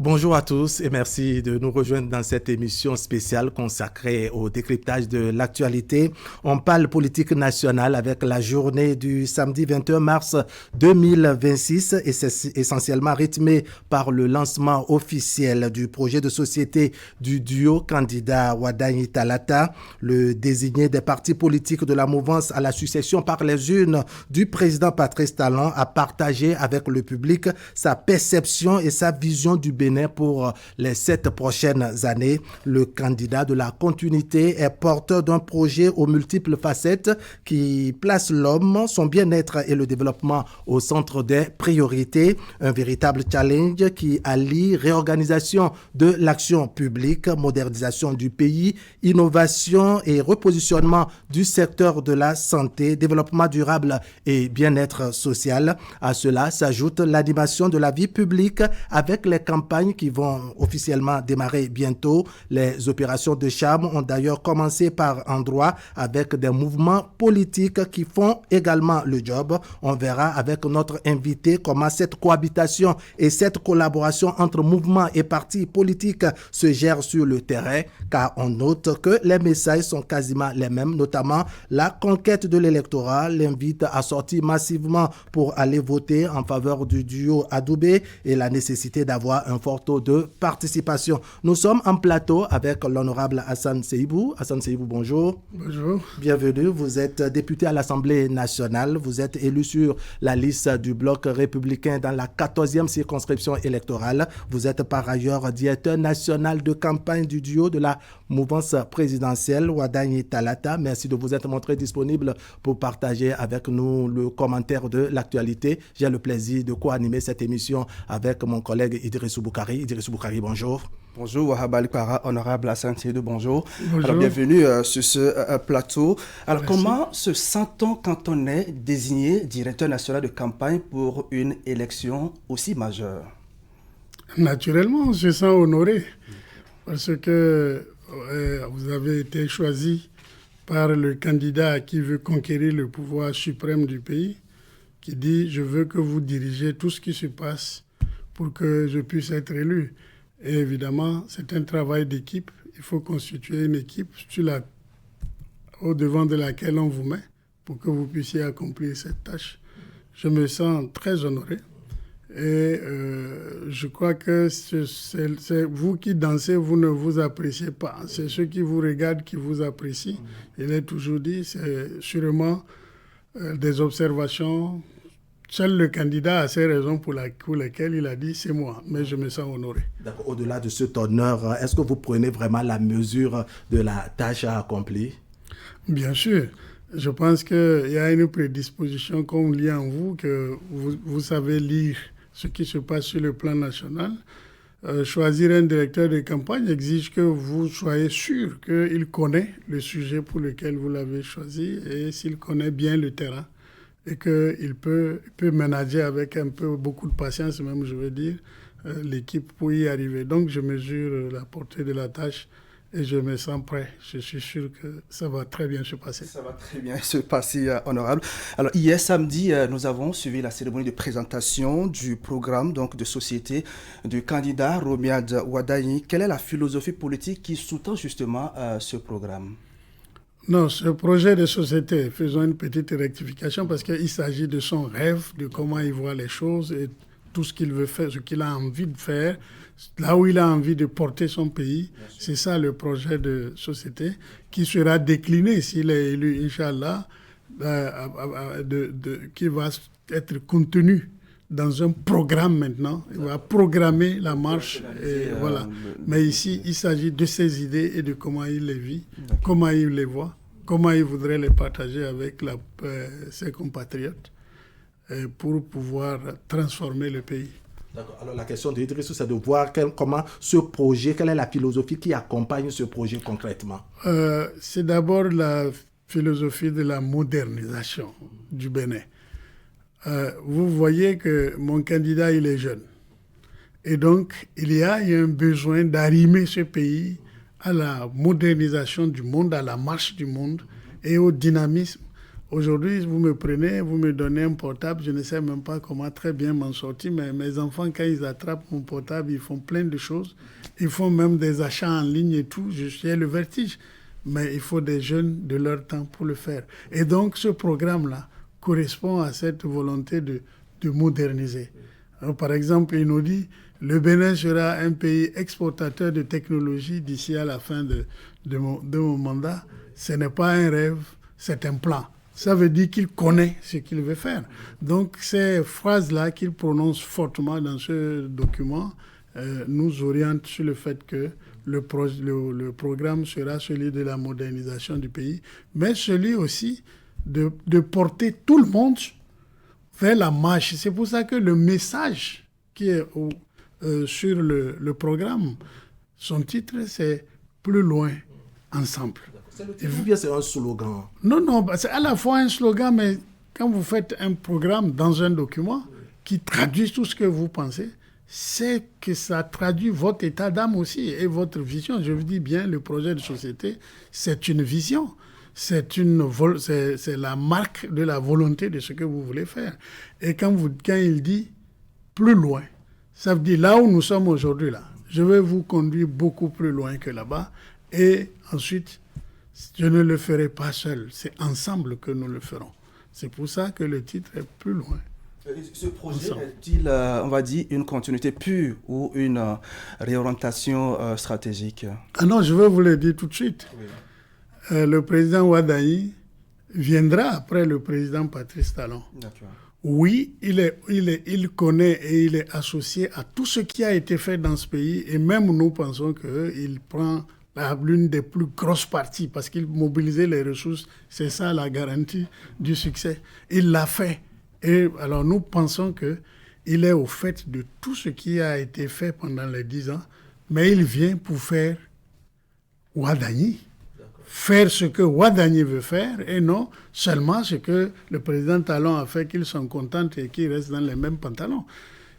Bonjour à tous et merci de nous rejoindre dans cette émission spéciale consacrée au décryptage de l'actualité. On parle politique nationale avec la journée du samedi 21 mars 2026 et c'est essentiellement rythmé par le lancement officiel du projet de société du duo candidat Wadagne Talata, le désigné des partis politiques de la mouvance à la succession par les urnes du président Patrice Talon a partagé avec le public sa perception et sa vision du Bénin pour les 7 prochaines années. Le candidat de la continuité est porteur d'un projet aux multiples facettes qui place l'homme, son bien-être et le développement au centre des priorités. Un véritable challenge qui allie réorganisation de l'action publique, modernisation du pays, innovation et repositionnement du secteur de la santé, développement durable et bien-être social. À cela s'ajoute l'animation de la vie publique avec les campagnes qui vont officiellement démarrer bientôt. Les opérations de charme ont d'ailleurs commencé par endroits avec des mouvements politiques qui font également le job. On verra avec notre invité comment cette cohabitation et cette collaboration entre mouvements et partis politiques se gèrent sur le terrain, car on note que les messages sont quasiment les mêmes, notamment la conquête de l'électorat, l'invite à sortir massivement pour aller voter en faveur du duo Adoubé et la nécessité d'avoir un fort taux de participation. Nous sommes en plateau avec l'honorable Hassan Seibou. Hassan Seibou, bonjour. Bonjour. Bienvenue. Vous êtes député à l'Assemblée nationale. Vous êtes élu sur la liste du bloc républicain dans la 14e circonscription électorale. Vous êtes par ailleurs directeur national de campagne du duo de la mouvance présidentielle Wadagne Talata. Merci de vous être montré disponible pour partager avec nous le commentaire de l'actualité. J'ai le plaisir de co-animer cette émission avec mon collègue Idrissou Boukari. Idrissou Boukari, bonjour. Bonjour, Wahab Alikara, honorable Hassan Seibou, bonjour. Bonjour. Alors, bienvenue sur ce plateau. Alors, merci. Comment se sent-on quand on est désigné directeur national de campagne pour une élection aussi majeure? Naturellement, on se sent honoré parce que vous avez été choisi par le candidat qui veut conquérir le pouvoir suprême du pays, qui dit « Je veux que vous dirigez tout ce qui se passe pour que je puisse être élu ». Et évidemment, c'est un travail d'équipe. Il faut constituer une équipe au devant de laquelle on vous met pour que vous puissiez accomplir cette tâche. Je me sens très honoré. Et je crois que c'est vous qui dansez, vous ne vous appréciez pas. C'est ceux qui vous regardent qui vous apprécient. Il est toujours dit, c'est sûrement des observations. Seul le candidat a ses raisons pour lesquelles il a dit « c'est moi », mais je me sens honoré. D'accord. Au-delà de cet honneur, est-ce que vous prenez vraiment la mesure de la tâche à accomplir? Bien sûr. Je pense qu'il y a une prédisposition qu'on lit en vous, que vous savez lire ce qui se passe sur le plan national. Choisir un directeur de campagne exige que vous soyez sûr qu'il connaît le sujet pour lequel vous l'avez choisi et s'il connaît bien le terrain. Et qu'il peut manager avec beaucoup de patience, même je veux dire, l'équipe pour y arriver. Donc je mesure la portée de la tâche et je me sens prêt. Je suis sûr que ça va très bien se passer. Ça va très bien se passer, honorable. Alors hier samedi, nous avons suivi la cérémonie de présentation du programme donc, de société du candidat Romiad Wadagne. Quelle est la philosophie politique qui sous-tend justement ce programme ? Non, ce projet de société, faisons une petite rectification parce qu'il s'agit de son rêve, de comment il voit les choses et tout ce qu'il veut faire, ce qu'il a envie de faire, là où il a envie de porter son pays. C'est ça le projet de société qui sera décliné s'il est élu, Inch'Allah, qui va être contenu dans un programme maintenant. Il va programmer la marche. Et voilà. Mais ici, il s'agit de ses idées et de comment il les vit, comment il les voit, comment il voudrait les partager avec ses compatriotes pour pouvoir transformer le pays. D'accord. Alors la question d'Idrissou, c'est de voir comment ce projet, quelle est la philosophie qui accompagne ce projet concrètement? C'est d'abord la philosophie de la modernisation du Bénin. Vous voyez que mon candidat, il est jeune. Et donc, il y a un besoin d'arrimer ce pays à la modernisation du monde, à la marche du monde et au dynamisme, Aujourd'hui, vous me prenez, vous me donnez un portable, je ne sais même pas comment très bien m'en sortir, mais mes enfants, quand ils attrapent mon portable, ils font plein de choses. Ils font même des achats en ligne et tout. J'ai le vertige. Mais il faut des jeunes de leur temps pour le faire. Et donc, ce programme-là correspond à cette volonté de moderniser. Alors, par exemple, il nous dit le Bénin sera un pays exportateur de technologie d'ici à la fin de mon mandat. Ce n'est pas un rêve, c'est un plan. Ça veut dire qu'il connaît ce qu'il veut faire. Donc, ces phrases-là qu'il prononce fortement dans ce document nous orientent sur le fait que le programme sera celui de la modernisation du pays, mais celui aussi de porter tout le monde vers la marche. C'est pour ça que le message qui est sur le programme, son titre, c'est « Plus loin, ensemble ». C'est le titre ou bien c'est un slogan? Non, c'est à la fois un slogan, mais quand vous faites un programme dans un document qui traduit tout ce que vous pensez, c'est que ça traduit votre état d'âme aussi et votre vision. Je vous dis bien, le projet de société, c'est une vision. C'est la marque de la volonté de ce que vous voulez faire. Et quand il dit plus loin, ça veut dire là où nous sommes aujourd'hui, là, je vais vous conduire beaucoup plus loin que là-bas. Et ensuite, je ne le ferai pas seul. C'est ensemble que nous le ferons. C'est pour ça que le titre est plus loin. Ce projet est-il, on va dire, une continuité pure ou une réorientation stratégique? Ah non, je vais vous le dire tout de suite. Oui. Le président Ouaddaï viendra après le président Patrice Talon. D'accord. Oui, il connaît et il est associé à tout ce qui a été fait dans ce pays. Et même nous pensons qu'il prend l'une des plus grosses parties parce qu'il mobilisait les ressources. C'est ça la garantie du succès. Il l'a fait. Et alors nous pensons qu'il est au fait de tout ce qui a été fait pendant les 10 ans, mais il vient pour faire Ouaddaï, faire ce que Ouaddaï veut faire et non seulement ce que le président Talon a fait, qu'ils sont contents et qu'ils restent dans les mêmes pantalons.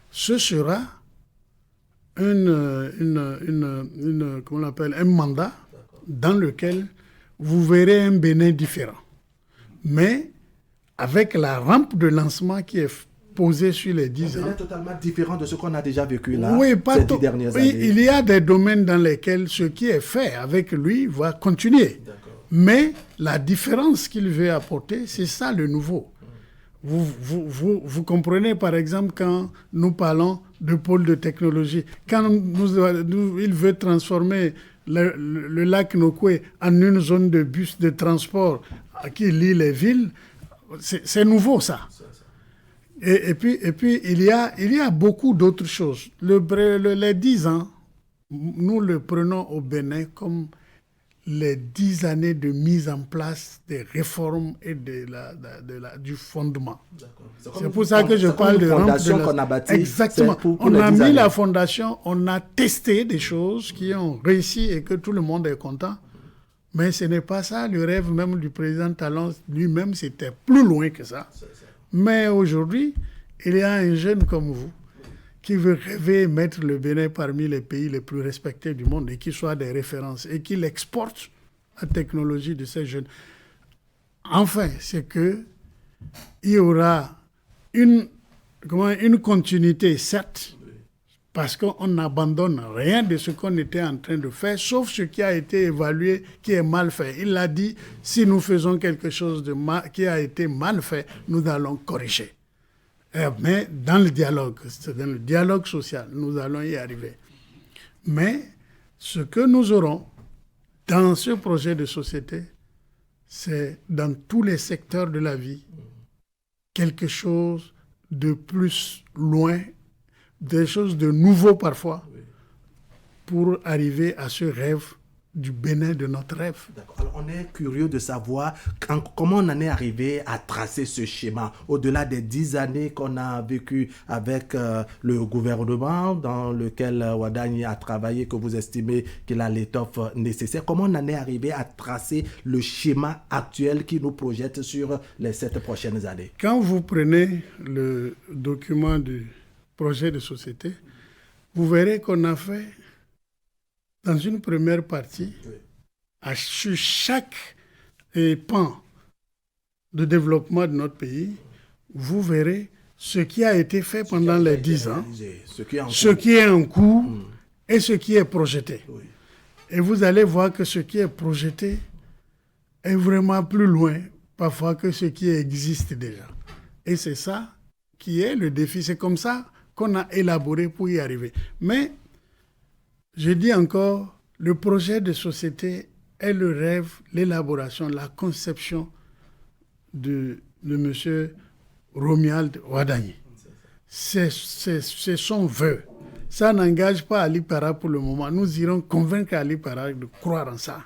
Ce sera un mandat dans lequel vous verrez un Bénin différent. Mais avec la rampe de lancement qui est posée sur les 10 ans. C'est totalement différent de ce qu'on a déjà vécu là, oui, ces 10 dernières années. Il y a des domaines dans lesquels ce qui est fait avec lui va continuer. D'accord. Mais la différence qu'il veut apporter, c'est ça le nouveau. Vous comprenez, par exemple, quand nous parlons de pôle de technologie, quand il veut transformer le lac Nokoué en une zone de bus de transport qui lie les villes, c'est nouveau, ça. Et puis il y a beaucoup d'autres choses. Les 10 ans, nous le prenons au Bénin comme les 10 années de mise en place des réformes et du fondement. C'est pour ça que je parle de fondation qu'on a bâtie. Exactement. On a mis la fondation, on a testé des choses qui ont réussi et que tout le monde est content. Mais ce n'est pas ça, le rêve même du président Talon, lui-même, c'était plus loin que ça. Mais aujourd'hui, il y a un jeune comme vous qui veut rêver et mettre le Bénin parmi les pays les plus respectés du monde et qui soit des références et qu'il exporte la technologie de ces jeunes. Enfin, c'est qu'il y aura une continuité, certes, parce qu'on n'abandonne rien de ce qu'on était en train de faire, sauf ce qui a été évalué, qui est mal fait. Il l'a dit, si nous faisons quelque chose qui a été mal fait, nous allons corriger. Mais dans le dialogue social, nous allons y arriver. Mais ce que nous aurons dans ce projet de société, c'est dans tous les secteurs de la vie, quelque chose de plus loin, des choses de nouveau parfois, pour arriver à ce rêve du Bénin de notre rêve. D'accord. Alors, on est curieux de savoir comment on en est arrivé à tracer ce schéma, au-delà des 10 années qu'on a vécues avec le gouvernement dans lequel Ouaddaï a travaillé, que vous estimez qu'il a l'étoffe nécessaire. Comment on en est arrivé à tracer le schéma actuel qui nous projette sur les 7 prochaines années? Quand vous prenez le document du projet de société, vous verrez qu'on a fait dans une première partie, sur chaque pan de développement de notre pays, vous verrez ce qui a été fait pendant les 10 ans, ce qui est en cours et ce qui est projeté. Oui. Et vous allez voir que ce qui est projeté est vraiment plus loin parfois que ce qui existe déjà. Et c'est ça qui est le défi. C'est comme ça qu'on a élaboré pour y arriver. Mais, je dis encore, le projet de société est le rêve, l'élaboration, la conception de M. Romuald Wadagni. C'est son vœu. Ça n'engage pas Ali Para pour le moment. Nous irons convaincre Ali Para de croire en ça.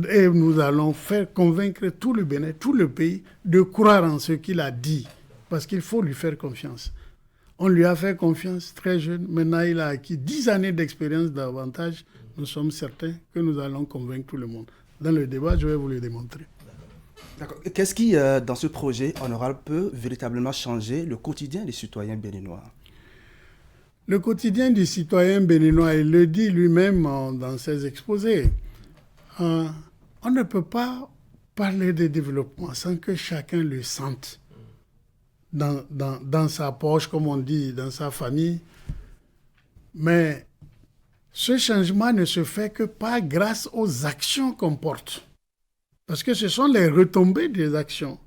Et nous allons faire convaincre tout le Bénin, tout le pays, de croire en ce qu'il a dit. Parce qu'il faut lui faire confiance. On lui a fait confiance très jeune. Maintenant, il a acquis 10 années d'expérience davantage. Nous sommes certains que nous allons convaincre tout le monde. Dans le débat, je vais vous le démontrer. D'accord. Qu'est-ce qui, dans ce projet honorable, peut véritablement changer le quotidien des citoyens béninois? Le quotidien du citoyen béninois, il le dit lui-même dans ses exposés. On ne peut pas parler de développement sans que chacun le sente dans sa poche, comme on dit, dans sa famille. Mais ce changement ne se fait que pas grâce aux actions qu'on porte. Parce que ce sont les retombées des actions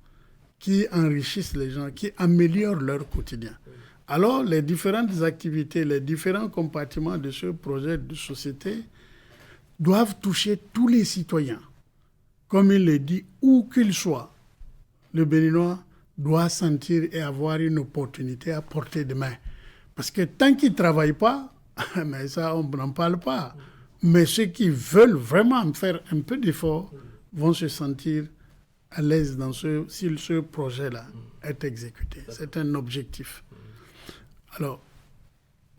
qui enrichissent les gens, qui améliorent leur quotidien. Alors, les différentes activités, les différents compartiments de ce projet de société doivent toucher tous les citoyens. Comme il le dit, où qu'ils soient, le Béninois doit sentir et avoir une opportunité à portée de main. Parce que tant qu'ils ne travaillent pas, mais ça, on n'en parle pas. Mais ceux qui veulent vraiment faire un peu d'effort vont se sentir à l'aise si ce projet-là est exécuté. C'est un objectif. Alors,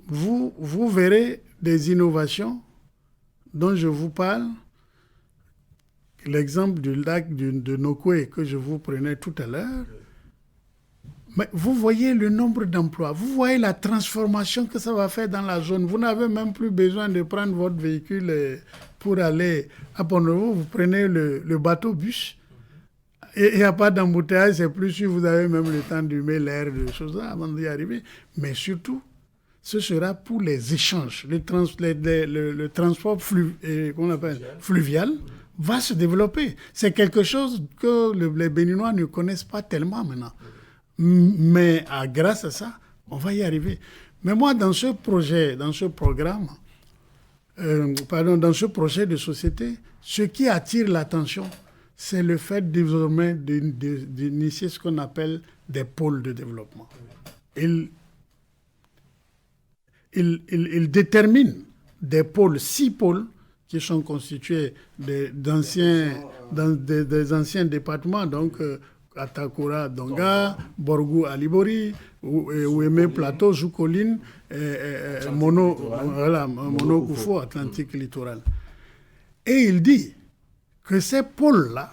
vous verrez des innovations dont je vous parle. L'exemple du lac de Nokoué que je vous prenais tout à l'heure. Mais vous voyez le nombre d'emplois, vous voyez la transformation que ça va faire dans la zone. Vous n'avez même plus besoin de prendre votre véhicule pour aller à Pont-Nouveau. Vous prenez le bateau-bus. Et il n'y a pas d'embouteillage, c'est plus sûr, vous avez même le temps d'humer l'air, de choses là avant d'y arriver. Mais surtout, ce sera pour les échanges. Le transport fluvial va se développer. C'est quelque chose que les Béninois ne connaissent pas tellement maintenant. Mais grâce à ça, on va y arriver. Mais moi, dans ce projet de société, ce qui attire l'attention, c'est le fait désormais d'initier ce qu'on appelle des pôles de développement. Il détermine des pôles, 6 pôles, qui sont constitués des anciens départements, donc Atakura, Donga, Borgou, Alibori, Ouémé, Plateau, Joukoline, Mono Koufo, Atlantique littoral. Et il dit que ces pôles-là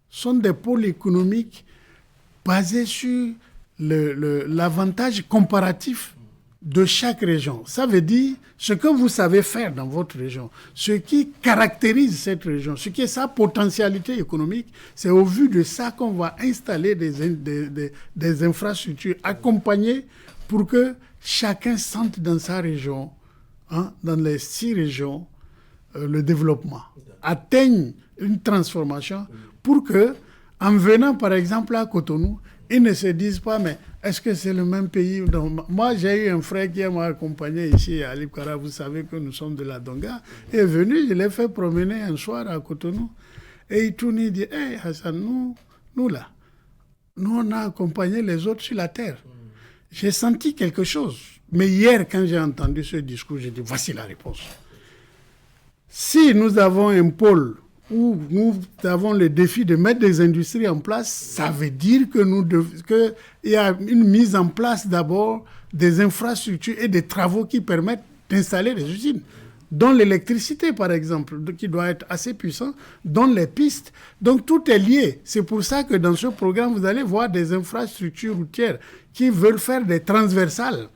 sont des pôles économiques basés sur l'avantage comparatif de chaque région. Ça veut dire ce que vous savez faire dans votre région, ce qui caractérise cette région, ce qui est sa potentialité économique, c'est au vu de ça qu'on va installer des infrastructures accompagnées pour que chacun sente dans sa région, dans les 6 régions, le développement, atteigne une transformation pour que, en venant par exemple à Cotonou, ils ne se disent pas, mais est-ce que c'est le même pays? Donc, moi, j'ai eu un frère qui m'a accompagné ici à Ali Para. Vous savez que nous sommes de la Donga. Il est venu, je l'ai fait promener un soir à Cotonou. Et il tourne, il dit, hey, Hassan, nous là, nous on a accompagné les autres sur la terre. J'ai senti quelque chose. Mais hier, quand j'ai entendu ce discours, j'ai dit, voici la réponse. Si nous avons un pôle où nous avons le défi de mettre des industries en place, ça veut dire qu'il y a une mise en place d'abord des infrastructures et des travaux qui permettent d'installer des usines, dont l'électricité par exemple, qui doit être assez puissant, dont les pistes. Donc tout est lié. C'est pour ça que dans ce programme, vous allez voir des infrastructures routières qui veulent faire des transversales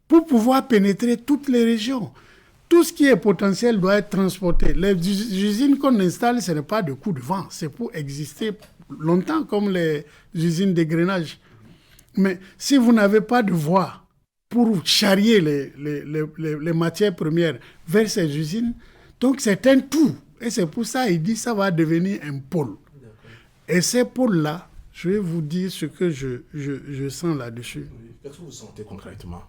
pour pouvoir pénétrer toutes les régions. Tout ce qui est potentiel doit être transporté. Les usines qu'on installe, ce n'est pas de coup de vent, c'est pour exister longtemps, comme les usines d'égrenage. Mais si vous n'avez pas de voie pour charrier les matières premières vers ces usines, donc c'est un tout. Et c'est pour ça qu'il dit que ça va devenir un pôle. Et ces pôles-là, je vais vous dire ce que je sens là-dessus. Qu'est-ce que vous sentez concrètement?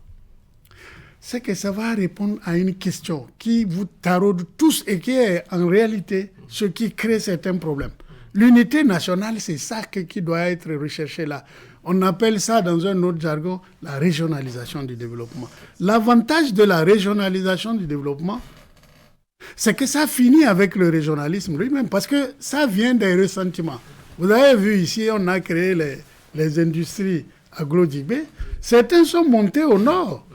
C'est que ça va répondre à une question qui vous taraude tous et qui est en réalité ce qui crée certains problèmes. L'unité nationale, c'est ça qui doit être recherché là. On appelle ça dans un autre jargon la régionalisation du développement. L'avantage de la régionalisation du développement, c'est que ça finit avec le régionalisme lui-même parce que ça vient des ressentiments. Vous avez vu ici, on a créé les industries agro-Djibé. Certains sont montés au nord.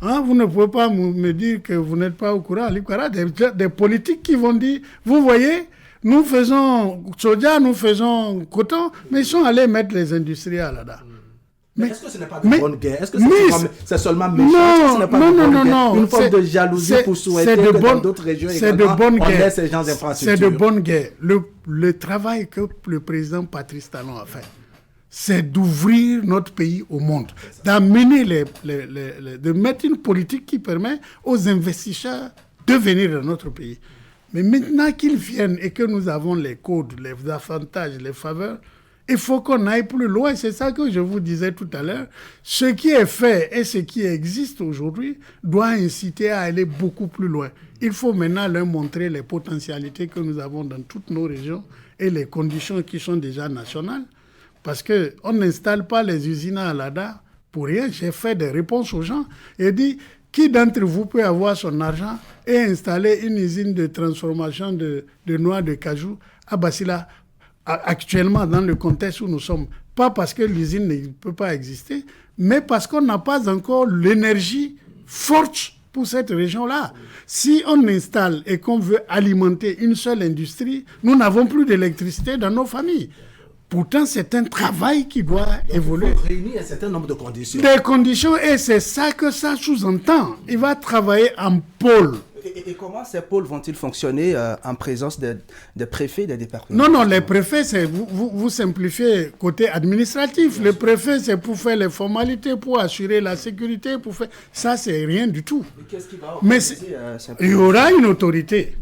Hein, vous ne pouvez pas me dire que vous n'êtes pas au courant. Il y a des politiques qui vont dire, vous voyez, nous faisons soja, nous faisons coton, mais ils sont allés mettre les industries là-bas. Mais est-ce que ce n'est pas de bonne guerre? Est-ce que c'est seulement méchant? Non. Une forme de jalousie pour souhaiter que dans d'autres régions on ait ces genres d'infrastructures. C'est de bonne guerre. Le travail que le président Patrice Talon a fait, c'est d'ouvrir notre pays au monde, d'amener de mettre une politique qui permet aux investisseurs de venir dans notre pays. Mais maintenant qu'ils viennent et que nous avons les codes, les avantages, les faveurs, il faut qu'on aille plus loin. C'est ça que je vous disais tout à l'heure. Ce qui est fait et ce qui existe aujourd'hui doit inciter à aller beaucoup plus loin. Il faut maintenant leur montrer les potentialités que nous avons dans toutes nos régions et les conditions qui sont déjà nationales. Parce qu'on n'installe pas les usines à Alada pour rien. J'ai fait des réponses aux gens et dit, qui d'entre vous peut avoir son argent et installer une usine de transformation de noix de cajou à Basila actuellement dans le contexte où nous sommes? Pas parce que l'usine ne peut pas exister, mais parce qu'on n'a pas encore l'énergie forte pour cette région-là. Si on installe et qu'on veut alimenter une seule industrie, nous n'avons plus d'électricité dans nos familles. Pourtant, c'est un travail qui doit évoluer. Il faut réunir un certain nombre de conditions. Des conditions, et c'est ça que ça sous-entend. Il va travailler en pôle. Et comment ces pôles vont-ils fonctionner en présence des préfets et des départements? Non, les préfets, c'est vous simplifiez côté administratif. Le préfet, c'est pour faire les formalités, pour assurer la sécurité, pour faire... Ça, c'est rien du tout. Qu'est-ce qui va il y aura une autorité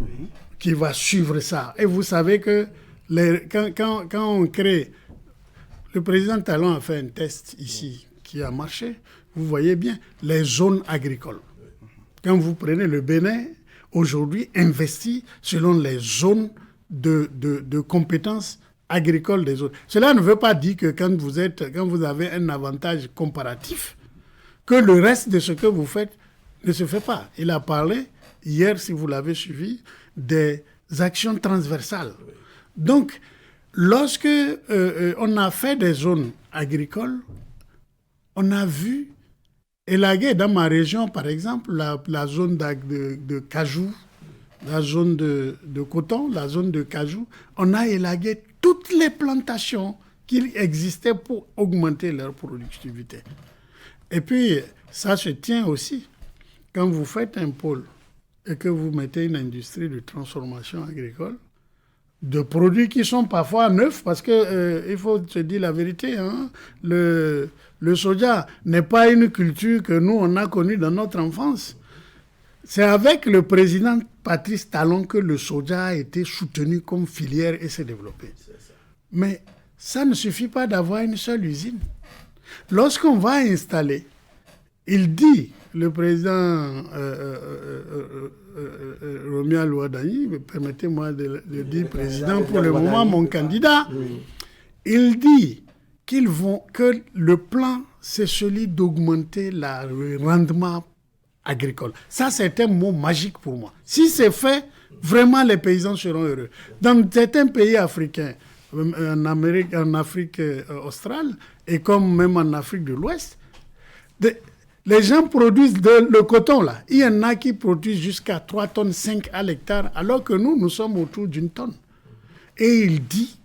qui va suivre ça. Et vous savez que quand on crée... Le président Talon a fait un test ici qui a marché. Vous voyez bien, les zones agricoles. Quand vous prenez le Bénin, aujourd'hui, investit selon les zones de compétences agricoles des autres. Cela ne veut pas dire que quand vous avez un avantage comparatif, que le reste de ce que vous faites ne se fait pas. Il a parlé, hier, si vous l'avez suivi, des actions transversales. Donc, lorsque on a fait des zones agricoles, on a vu élaguer dans ma région, par exemple, la zone de cajou, la zone de coton, la zone de cajou. On a élagué toutes les plantations qui existaient pour augmenter leur productivité. Et puis, ça se tient aussi. Quand vous faites un pôle et que vous mettez une industrie de transformation agricole, de produits qui sont parfois neufs, parce que il faut se dire la vérité, hein, le soja n'est pas une culture que nous, on a connue dans notre enfance. C'est avec le président Patrice Talon que le soja a été soutenu comme filière et s'est développé. Mais ça ne suffit pas d'avoir une seule usine. Lorsqu'on va installer, il dit, le président Romuald Ouaddaï, permettez-moi de le dire président pour le moment, mon candidat, il dit que le plan, c'est celui d'augmenter le rendement agricole. Ça, c'est un mot magique pour moi. Si c'est fait, vraiment, les paysans seront heureux. Dans certains pays africains, en Afrique australe, et comme même en Afrique de l'Ouest, les gens produisent le coton, là. Il y en a qui produisent jusqu'à 3 tonnes 5 à l'hectare, alors que nous sommes autour d'une tonne. Et il dit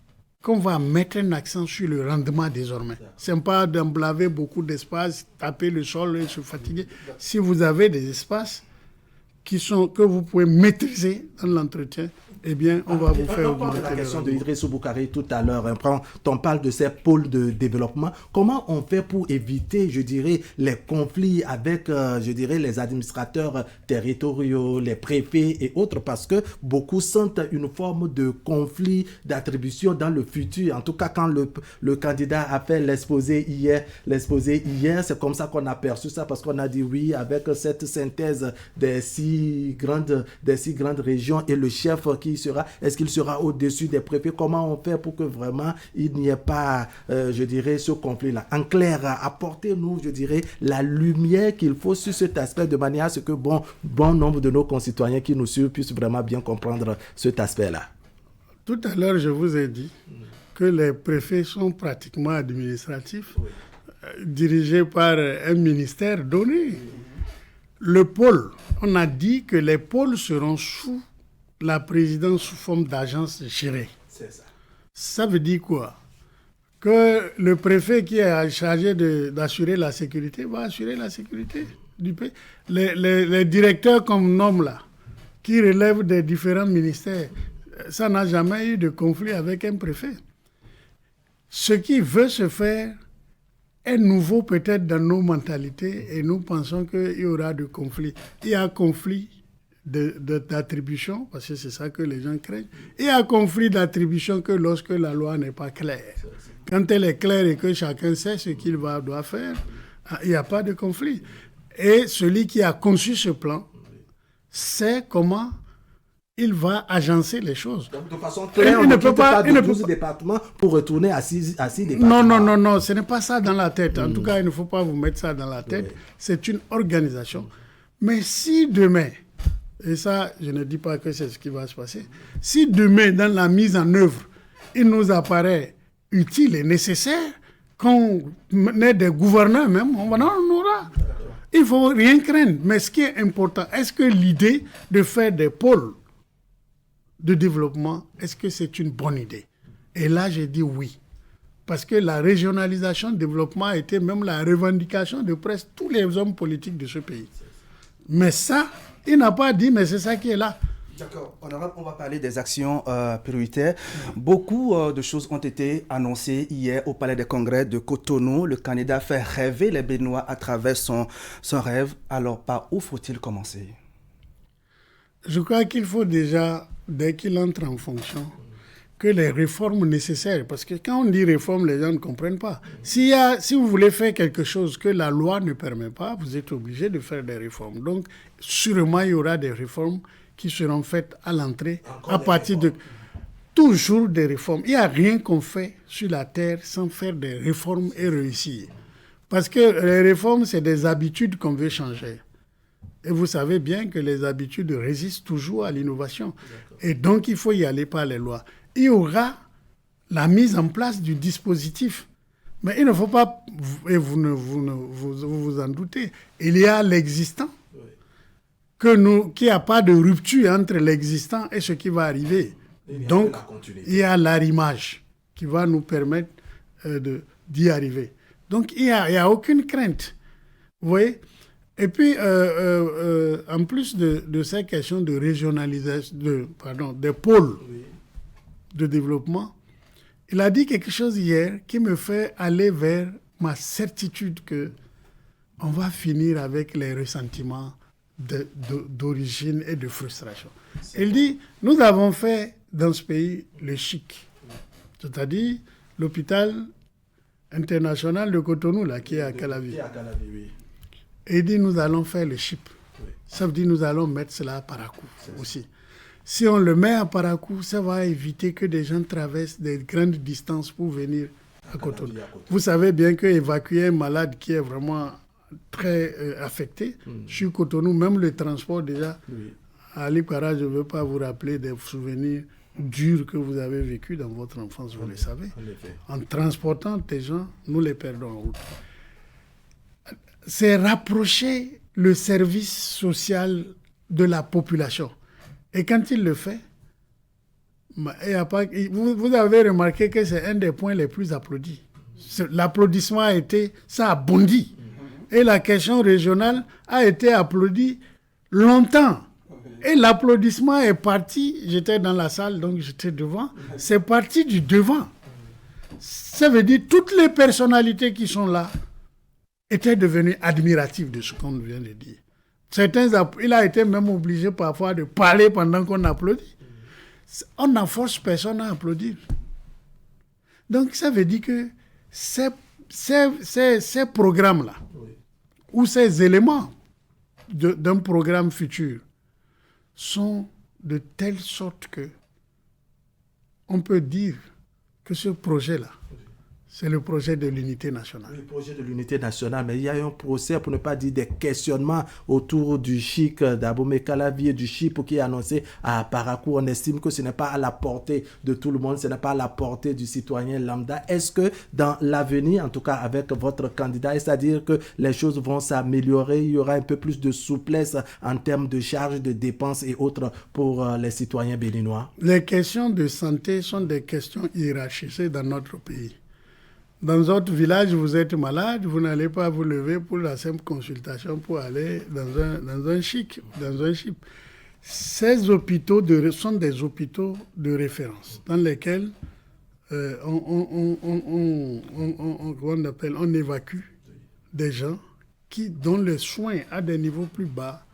qu'on va mettre un accent sur le rendement désormais. C'est pas d'emblaver beaucoup d'espace, taper le sol et se fatiguer. Si vous avez des espaces que vous pouvez maîtriser dans l'entretien, eh bien, on va vous faire... On parle de la question de Idrissou Boukari tout à l'heure. On parle de ces pôles de développement. Comment on fait pour éviter, je dirais, les conflits avec, je dirais, les administrateurs territoriaux, les préfets et autres, parce que beaucoup sentent une forme de conflit d'attribution dans le futur. En tout cas, quand le candidat a fait l'exposé hier, c'est comme ça qu'on a perçu ça, parce qu'on a dit oui, avec cette synthèse des six grandes régions et le chef qui sera, est-ce qu'il sera au-dessus des préfets? Comment on fait pour que vraiment il n'y ait pas, je dirais, ce conflit-là? En clair, apportez-nous, je dirais, la lumière qu'il faut sur cet aspect de manière à ce que bon nombre de nos concitoyens qui nous suivent puissent vraiment bien comprendre cet aspect-là. Tout à l'heure, je vous ai dit que les préfets sont pratiquement administratifs, dirigés par un ministère donné. Le pôle, on a dit que les pôles seront sous la présidence sous forme d'agence gérée. C'est ça. Ça veut dire quoi? Que le préfet qui est chargé d'assurer la sécurité va assurer la sécurité du pays. Les directeurs comme nomme là, qui relèvent des différents ministères, ça n'a jamais eu de conflit avec un préfet. Ce qui veut se faire est nouveau peut-être dans nos mentalités et nous pensons qu'il y aura de conflits. Il y a conflit d'attribution, parce que c'est ça que les gens craignent. Il y a conflit d'attribution que lorsque la loi n'est pas claire. Quand elle est claire et que chacun sait ce qu'il doit faire, il n'y a pas de conflit. Et celui qui a conçu ce plan sait comment il va agencer les choses. Donc, de façon claire, on ne peut pas de 12 départements pour retourner à 6 départements. Non, ce n'est pas ça dans la tête. En tout cas, il ne faut pas vous mettre ça dans la tête. Oui. C'est une organisation. Mais si demain, et ça, je ne dis pas que c'est ce qui va se passer, si demain, dans la mise en œuvre, il nous apparaît utile et nécessaire qu'on ait des gouverneurs même, on aura. Il ne faut rien craindre. Mais ce qui est important, est-ce que l'idée de faire des pôles de développement, est-ce que c'est une bonne idée? Et là, j'ai dit oui. Parce que la régionalisation du développement a été même la revendication de presque tous les hommes politiques de ce pays. Mais ça, il n'a pas dit, mais c'est ça qui est là. D'accord. Honorable, on va parler des actions prioritaires. Beaucoup de choses ont été annoncées hier au Palais des Congrès de Cotonou. Le candidat fait rêver les Béninois à travers son rêve. Alors, par où faut-il commencer? Je crois qu'il faut déjà, dès qu'il entre en fonction, que les réformes nécessaires, parce que quand on dit réforme, les gens ne comprennent pas. Si vous voulez faire quelque chose que la loi ne permet pas, vous êtes obligé de faire des réformes. Donc, sûrement, il y aura des réformes qui seront faites à l'entrée, à partir de... Toujours des réformes. Il n'y a rien qu'on fait sur la terre sans faire des réformes et réussir. Parce que les réformes, c'est des habitudes qu'on veut changer. Et vous savez bien que les habitudes résistent toujours à l'innovation. Et donc, il faut y aller par les lois. Il y aura la mise en place du dispositif. Mais il ne faut pas, et vous vous en doutez, il y a l'existant, qu'il n'y a pas de rupture entre l'existant et ce qui va arriver. Donc, il y a l'arrimage qui va nous permettre d'y arriver. Donc, il n'y a aucune crainte. Vous voyez? Et puis, en plus de ces questions de régionalisation, des pôles de développement, il a dit quelque chose hier qui me fait aller vers ma certitude qu'on va finir avec les ressentiments d'origine et de frustration. Il dit, nous avons fait dans ce pays le chic, c'est-à-dire l'hôpital international de Cotonou, là, qui est à Calavi. Et il dit, nous allons faire le chip. Ça veut dire, nous allons mettre cela à Parakou aussi. Si on le met à Parakou, ça va éviter que des gens traversent des grandes distances pour venir à Cotonou. Vous savez bien qu'évacuer un malade qui est vraiment très affecté, sur Cotonou, même le transport déjà, à Ali Kara, je ne veux pas vous rappeler des souvenirs durs que vous avez vécus dans votre enfance, vous le savez. En transportant des gens, nous les perdons en route. C'est rapprocher le service social de la population. Et quand il le fait, vous avez remarqué que c'est un des points les plus applaudis. L'applaudissement ça a bondi. Et la question régionale a été applaudie longtemps. Et l'applaudissement est parti, j'étais dans la salle, donc j'étais devant, c'est parti du devant. Ça veut dire que toutes les personnalités qui sont là étaient devenues admiratives de ce qu'on vient de dire. Il a été même obligé parfois de parler pendant qu'on applaudit. On ne force personne à applaudir. Donc ça veut dire que ces programmes-là, ou ces éléments d'un programme futur, sont de telle sorte que on peut dire que ce projet-là, c'est le projet de l'unité nationale. Le projet de l'unité nationale, mais il y a un procès, pour ne pas dire des questionnements autour du chic d'Abomey Calavi et du chip qui est annoncé à Parakou. On estime que ce n'est pas à la portée de tout le monde, ce n'est pas à la portée du citoyen lambda. Est-ce que dans l'avenir, en tout cas avec votre candidat, c'est-à-dire que les choses vont s'améliorer, il y aura un peu plus de souplesse en termes de charges, de dépenses et autres pour les citoyens béninois? Les questions de santé sont des questions hiérarchisées dans notre pays. Dans votre village, vous êtes malade, vous n'allez pas vous lever pour la simple consultation pour aller dans un chip. Ces hôpitaux sont des hôpitaux de référence dans lesquels on évacue des gens dont les soins à des niveaux plus bas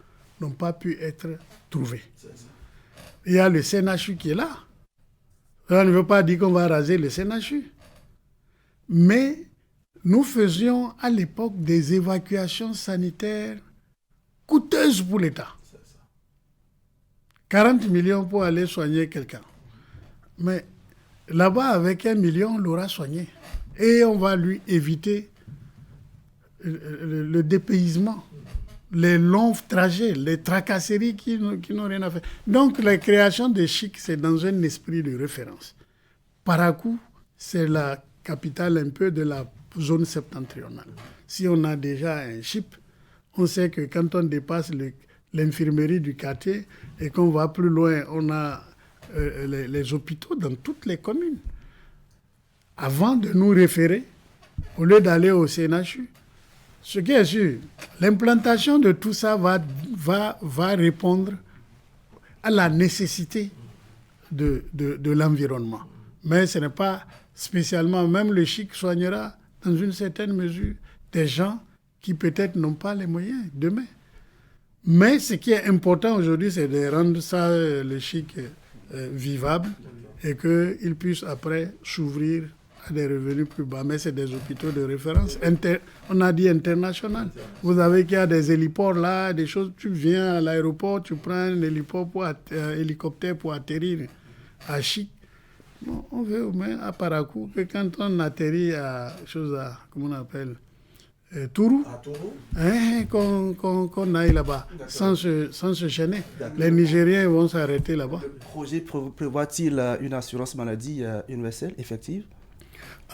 n'ont pas pu être trouvés. Il y a le CNHU qui est là. On ne veut pas dire qu'on va raser le CNHU. Mais nous faisions à l'époque des évacuations sanitaires coûteuses pour l'État. 40 millions pour aller soigner quelqu'un. Mais là-bas, avec 1 million, on l'aura soigné. Et on va lui éviter le dépaysement, les longs trajets, les tracasseries qui n'ont rien à faire. Donc, la création de CHIC, c'est dans un esprit de référence. Parakou, c'est la capitale un peu de la zone septentrionale. Si on a déjà un chip, on sait que quand on dépasse l'infirmerie du quartier et qu'on va plus loin, on a les hôpitaux dans toutes les communes. Avant de nous référer, au lieu d'aller au CNHU, ce qui est sûr, l'implantation de tout ça va répondre à la nécessité de l'environnement. Mais ce n'est pas spécialement, même le CHIC soignera dans une certaine mesure des gens qui peut-être n'ont pas les moyens demain. Mais ce qui est important aujourd'hui, c'est de rendre ça, le CHIC, vivable et qu'il puisse après s'ouvrir à des revenus plus bas. Mais c'est des hôpitaux de référence. On a dit international. Vous avez qu'il y a des héliports là, des choses. Tu viens à l'aéroport, tu prends un hélicoptère pour atterrir à CHIC. Bon, on veut au moins à Parakou que quand on atterrit comment on appelle, Tourou, qu'on aille là-bas sans se gêner. Les Nigériens vont s'arrêter là-bas. Le projet prévoit-il une assurance maladie universelle, effective?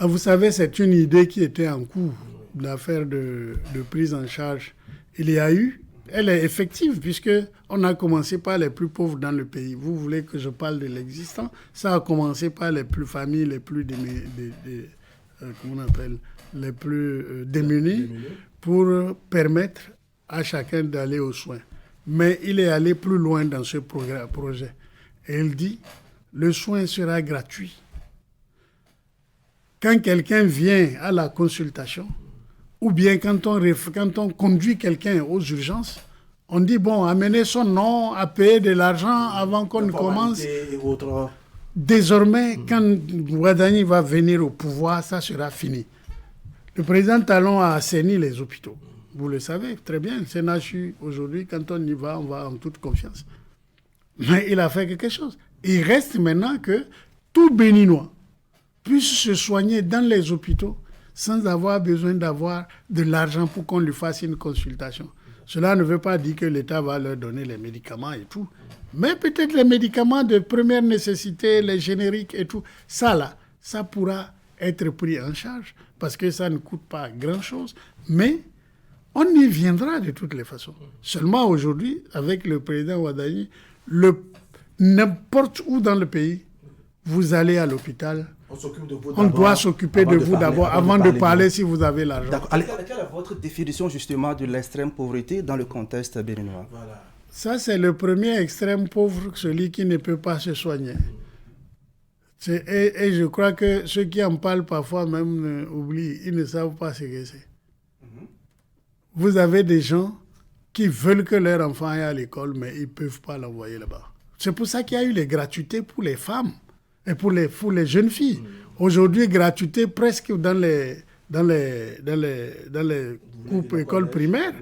Vous savez, c'est une idée qui était en cours, l'affaire de prise en charge. Elle est effective puisqu'on a commencé par les plus pauvres dans le pays. Vous voulez que je parle de l'existant? Ça a commencé par les plus familles, les plus démunis, pour permettre à chacun d'aller aux soins. Mais il est allé plus loin dans ce projet. Et il dit, le soin sera gratuit. Quand quelqu'un vient à la consultation, ou bien quand on conduit quelqu'un aux urgences, on dit, bon, amenez son nom à payer de l'argent avant qu'on ne commence. Désormais, quand Ouadani va venir au pouvoir, ça sera fini. Le président Talon a assaini les hôpitaux. Vous le savez très bien. Le CNHU, aujourd'hui, quand on y va, on va en toute confiance. Mais il a fait quelque chose. Il reste maintenant que tout Béninois puisse se soigner dans les hôpitaux sans avoir besoin d'avoir de l'argent pour qu'on lui fasse une consultation. Cela ne veut pas dire que l'État va leur donner les médicaments et tout. Mais peut-être les médicaments de première nécessité, les génériques et tout, ça pourra être pris en charge parce que ça ne coûte pas grand-chose. Mais on y viendra de toutes les façons. Seulement aujourd'hui, avec le président Ouadani, n'importe où dans le pays, vous allez à l'hôpital, on doit s'occuper de vous d'abord avant de parler si vous avez l'argent. Quelle est votre définition justement de l'extrême pauvreté dans le contexte béninois? Ça, c'est le premier extrême pauvre, celui qui ne peut pas se soigner. Et je crois que ceux qui en parlent parfois même oublient, ils ne savent pas ce que c'est. Vous avez des gens qui veulent que leur enfant aille à l'école, mais ils ne peuvent pas l'envoyer là-bas. C'est pour ça qu'il y a eu les gratuités pour les femmes et pour les jeunes filles. Aujourd'hui, gratuité presque dans les coupes écoles primaires.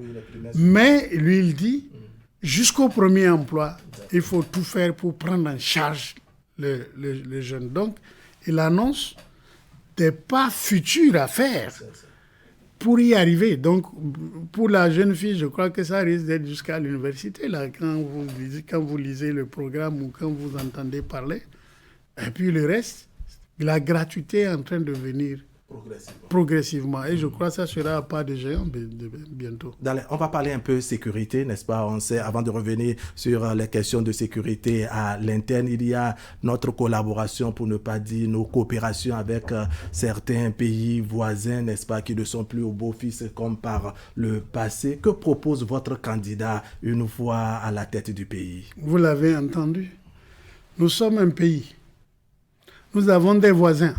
Mais lui, il dit, jusqu'au premier emploi, il faut tout faire pour prendre en charge les jeunes. Donc, il annonce des pas futurs à faire pour y arriver. Donc, pour la jeune fille, je crois que ça risque d'être jusqu'à l'université, là, quand vous lisez le programme ou quand vous entendez parler. Et puis le reste, la gratuité est en train de venir progressivement. Et je crois que ça sera pas de géant bientôt. On va parler un peu sécurité, n'est-ce pas? On sait, avant de revenir sur les questions de sécurité à l'interne, il y a notre collaboration, pour ne pas dire nos coopérations avec certains pays voisins, n'est-ce pas, qui ne sont plus au beau-fils comme par le passé. Que propose votre candidat une fois à la tête du pays? Vous l'avez entendu. Nous sommes un pays. Nous avons des voisins.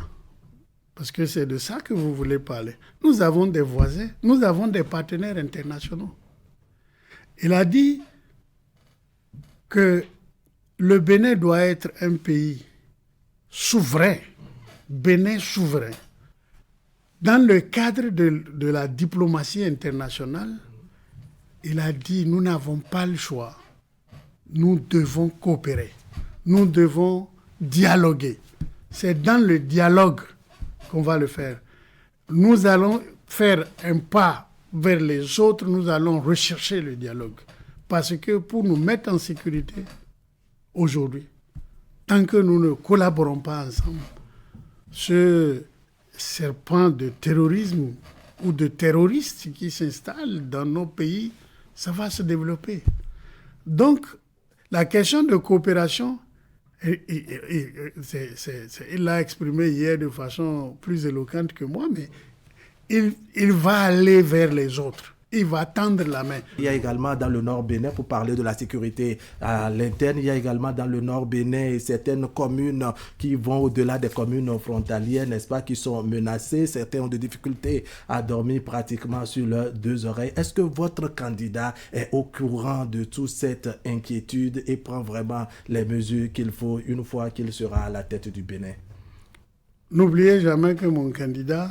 Parce que c'est de ça que vous voulez parler. Nous avons des voisins, nous avons des partenaires internationaux. Il a dit que le Bénin doit être un pays souverain, Bénin souverain. Dans le cadre de la diplomatie internationale, il a dit nous n'avons pas le choix. Nous devons coopérer. Nous devons dialoguer. C'est dans le dialogue qu'on va le faire. Nous allons faire un pas vers les autres, nous allons rechercher le dialogue. Parce que pour nous mettre en sécurité, aujourd'hui, tant que nous ne collaborons pas ensemble, ce serpent de terrorisme ou de terroristes qui s'installent dans nos pays, ça va se développer. Donc, la question de coopération, il l'a exprimé hier de façon plus éloquente que moi, mais il va aller vers les autres. Il va tendre la main. Il y a également dans le Nord Bénin, pour parler de la sécurité à l'interne, il y a également dans le Nord Bénin certaines communes qui vont au-delà des communes frontalières, n'est-ce pas, qui sont menacées. Certains ont des difficultés à dormir pratiquement sur leurs deux oreilles. Est-ce que votre candidat est au courant de toute cette inquiétude et prend vraiment les mesures qu'il faut une fois qu'il sera à la tête du Bénin? N'oubliez jamais que mon candidat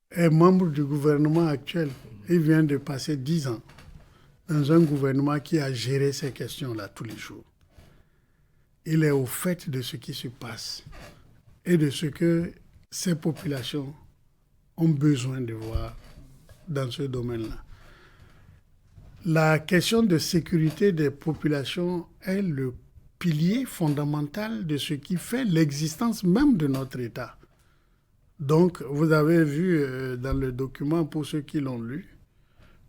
est membre du gouvernement actuel. Il vient de passer 10 ans dans un gouvernement qui a géré ces questions-là tous les jours. Il est au fait de ce qui se passe et de ce que ces populations ont besoin de voir dans ce domaine-là. La question de sécurité des populations est le pilier fondamental de ce qui fait l'existence même de notre État. Donc, vous avez vu dans le document, pour ceux qui l'ont lu,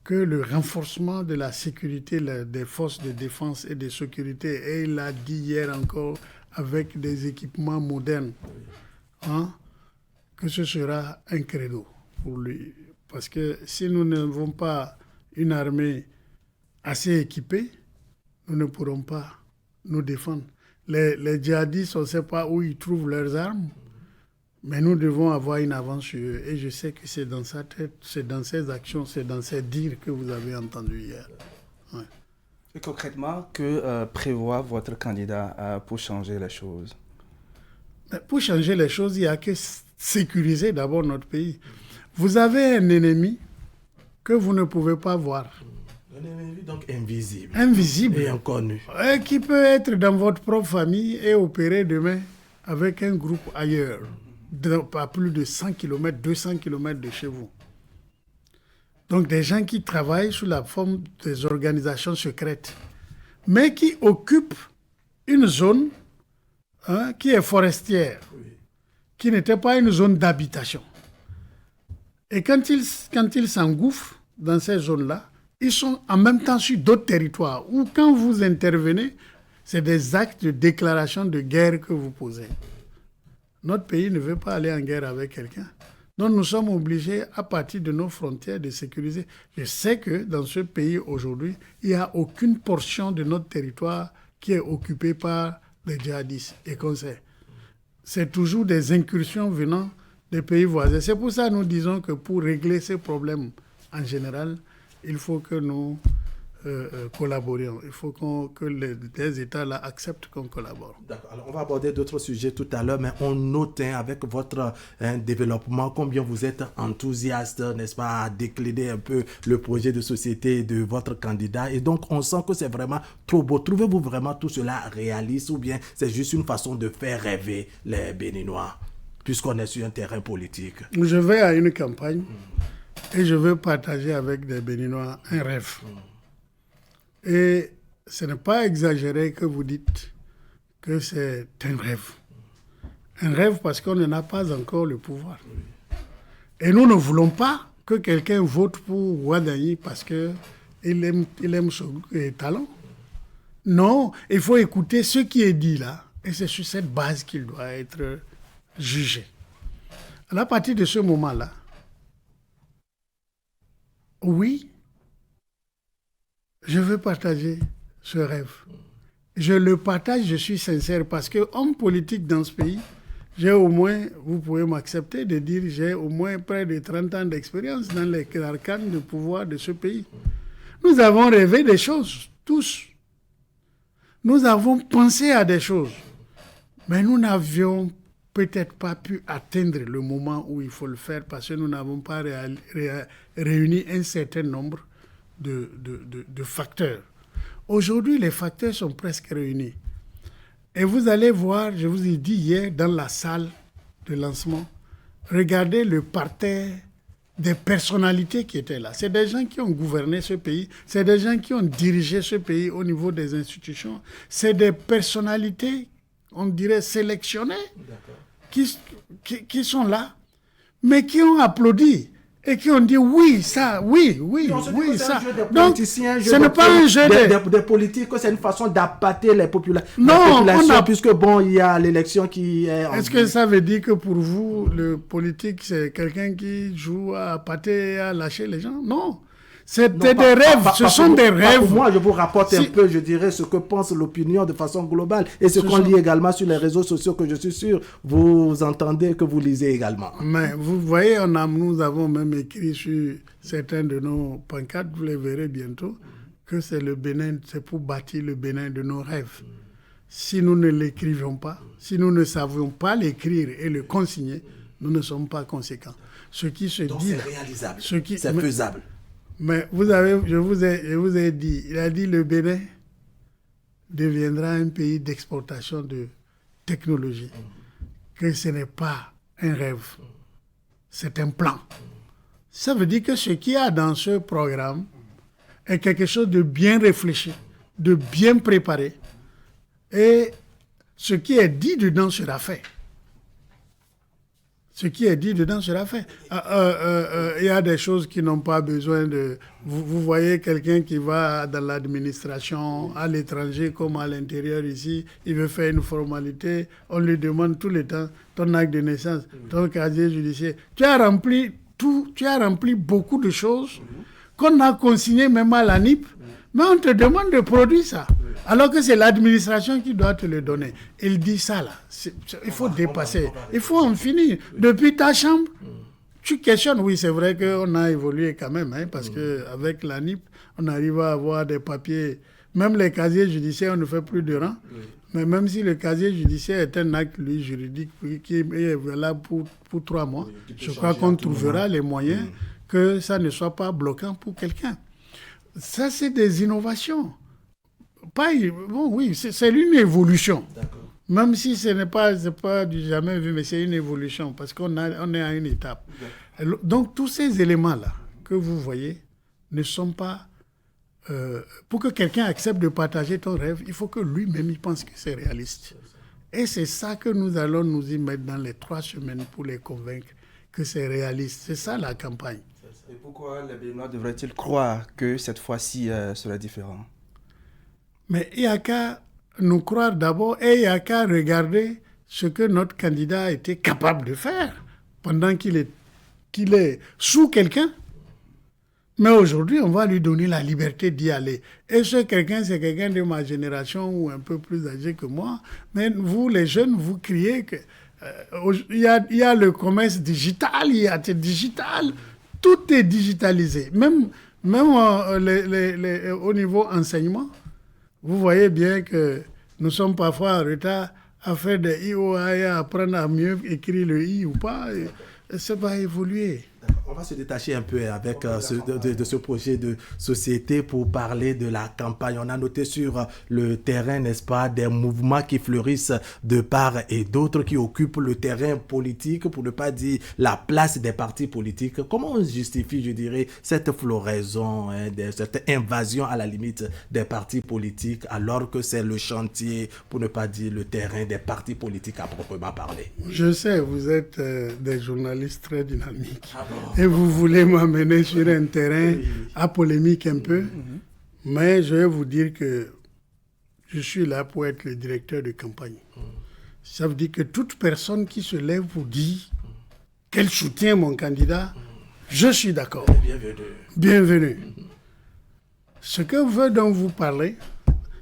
que le renforcement de la sécurité des forces de défense et de sécurité, et il l'a dit hier encore, avec des équipements modernes, que ce sera un credo pour lui. Parce que si nous n'avons pas une armée assez équipée, nous ne pourrons pas nous défendre. Les djihadistes, on ne sait pas où ils trouvent leurs armes, mais nous devons avoir une avance sur eux. Et je sais que c'est dans sa tête, c'est dans ses actions, c'est dans ses dires que vous avez entendu hier. Ouais. Et concrètement, que prévoit votre candidat pour changer les choses? Pour changer les choses, il n'y a que sécuriser d'abord notre pays. Vous avez un ennemi que vous ne pouvez pas voir. Un ennemi donc invisible. Invisible. Et inconnu. Qui peut être dans votre propre famille et opérer demain avec un groupe ailleurs. À plus de 100 km, 200 km de chez vous. Donc des gens qui travaillent sous la forme des organisations secrètes, mais qui occupent une zone qui est forestière, qui n'était pas une zone d'habitation. Et quand ils s'engouffrent dans ces zones-là, ils sont en même temps sur d'autres territoires, où quand vous intervenez, c'est des actes de déclaration de guerre que vous posez. Notre pays ne veut pas aller en guerre avec quelqu'un. Donc nous sommes obligés, à partir de nos frontières, de sécuriser. Je sais que dans ce pays aujourd'hui, il n'y a aucune portion de notre territoire qui est occupée par les djihadistes. Et qu'on sait, c'est toujours des incursions venant des pays voisins. C'est pour ça que nous disons que pour régler ces problèmes en général, il faut que nous collaborions. Il faut que les États là, acceptent qu'on collabore. D'accord. Alors, on va aborder d'autres sujets tout à l'heure, mais on note avec votre développement combien vous êtes enthousiaste, n'est-ce pas, à décliner un peu le projet de société de votre candidat. Et donc, on sent que c'est vraiment trop beau. Trouvez-vous vraiment tout cela réaliste ou bien c'est juste une façon de faire rêver les Béninois, puisqu'on est sur un terrain politique? Je vais à une campagne et je veux partager avec des Béninois un rêve. Et ce n'est pas exagéré que vous dites que c'est un rêve. Un rêve parce qu'on n'en a pas encore le pouvoir. Et nous ne voulons pas que quelqu'un vote pour Wadayi parce qu'il aime son talent. Non, il faut écouter ce qui est dit là. Et c'est sur cette base qu'il doit être jugé. À partir de ce moment-là, oui, je veux partager ce rêve. Je le partage, je suis sincère, parce que homme politique dans ce pays, j'ai au moins, vous pouvez m'accepter de dire, j'ai au moins près de 30 ans d'expérience dans les arcanes de pouvoir de ce pays. Nous avons rêvé des choses, tous. Nous avons pensé à des choses, mais nous n'avions peut-être pas pu atteindre le moment où il faut le faire parce que nous n'avons pas réuni un certain nombre de facteurs. Aujourd'hui, les facteurs sont presque réunis. Et vous allez voir, je vous ai dit hier dans la salle de lancement, regardez le parterre des personnalités qui étaient là. C'est des gens qui ont gouverné ce pays, c'est des gens qui ont dirigé ce pays au niveau des institutions, c'est des personnalités, on dirait sélectionnées, qui sont là, mais qui ont applaudi. Et qui ont dit oui, ça, oui, ça. Donc, ce n'est pas un jeu des politiques, c'est une façon d'appâter les populations. Non, puisque bon, il y a l'élection qui est... Est-ce que ça veut dire que pour vous, le politique, c'est quelqu'un qui joue à appâter et à lâcher les gens? Non. C'était des rêves, ce sont des rêves. Pour moi, je vous rapporte un peu, je dirais, ce que pense l'opinion de façon globale et ce qu'on lit également sur les réseaux sociaux que je suis sûr, vous entendez, que vous lisez également. Mais vous voyez, nous avons même écrit sur certains de nos pancartes, vous les verrez bientôt, que c'est le Bénin, c'est pour bâtir le Bénin de nos rêves. Si nous ne l'écrivions pas, si nous ne savions pas l'écrire et le consigner, nous ne sommes pas conséquents. Ce qui se Donc dit, c'est réalisable, c'est faisable. Mais je vous ai dit, il a dit le Bénin deviendra un pays d'exportation de technologie. Que ce n'est pas un rêve, c'est un plan. Ça veut dire que ce qu'il y a dans ce programme est quelque chose de bien réfléchi, de bien préparé. Et ce qui est dit dedans sera fait. Ce qui est dit dedans sera fait. Il y a des choses qui n'ont pas besoin de... Vous voyez quelqu'un qui va dans l'administration, à l'étranger comme à l'intérieur ici, il veut faire une formalité, on lui demande tout le temps ton acte de naissance, ton casier judiciaire. Tu as rempli beaucoup de choses qu'on a consignées même à l'ANIP, mais on te demande de produire ça. Alors que c'est l'administration qui doit te le donner. Il dit ça là. Il faut dépasser. Il faut en finir. Depuis ta chambre, tu questionnes. Oui, c'est vrai qu'on a évolué quand même, parce qu'avec l'ANIP, on arrive à avoir des papiers. Même les casiers judiciaires, on ne fait plus de rang. Mais même si le casier judiciaire est un acte juridique qui est valable pour 3 mois, je crois qu'on trouvera les moyens que ça ne soit pas bloquant pour quelqu'un. Ça, c'est des innovations. C'est une évolution. D'accord. Même si ce n'est pas du jamais vu, mais c'est une évolution, parce qu'on est à une étape. D'accord. Donc, tous ces éléments-là que vous voyez ne sont pas... pour que quelqu'un accepte de partager ton rêve, il faut que lui-même il pense que c'est réaliste. Et c'est ça que nous allons nous y mettre dans les 3 semaines pour les convaincre que c'est réaliste. C'est ça la campagne. Et pourquoi les Béninois devraient-ils croire que cette fois-ci sera différent? Mais il n'y a qu'à nous croire d'abord et il n'y a qu'à regarder ce que notre candidat a été capable de faire pendant qu'il qu'il est sous quelqu'un. Mais aujourd'hui, on va lui donner la liberté d'y aller. Et ce quelqu'un, c'est quelqu'un de ma génération ou un peu plus âgé que moi. Mais vous, les jeunes, vous criez que il y a le commerce digital, il y a le digital. Tout est digitalisé. Même au niveau enseignement, vous voyez bien que nous sommes parfois en retard à faire des IOA et à apprendre à mieux écrire le I ou pas. Et ça va évoluer. On va se détacher un peu avec de ce projet de société pour parler de la campagne. On a noté sur le terrain, n'est-ce pas, des mouvements qui fleurissent de part et d'autre, qui occupent le terrain politique, pour ne pas dire la place des partis politiques. Comment on justifie, je dirais, cette floraison, cette invasion à la limite des partis politiques, alors que c'est le chantier, pour ne pas dire le terrain des partis politiques à proprement parler? Je sais, vous êtes des journalistes très dynamiques. Et vous voulez m'amener sur un terrain à polémique un peu. Mais je vais vous dire que je suis là pour être le directeur de campagne. Ça veut dire que toute personne qui se lève pour dire qu'elle soutient mon candidat, je suis d'accord. Bienvenue. Ce dont vous parlez,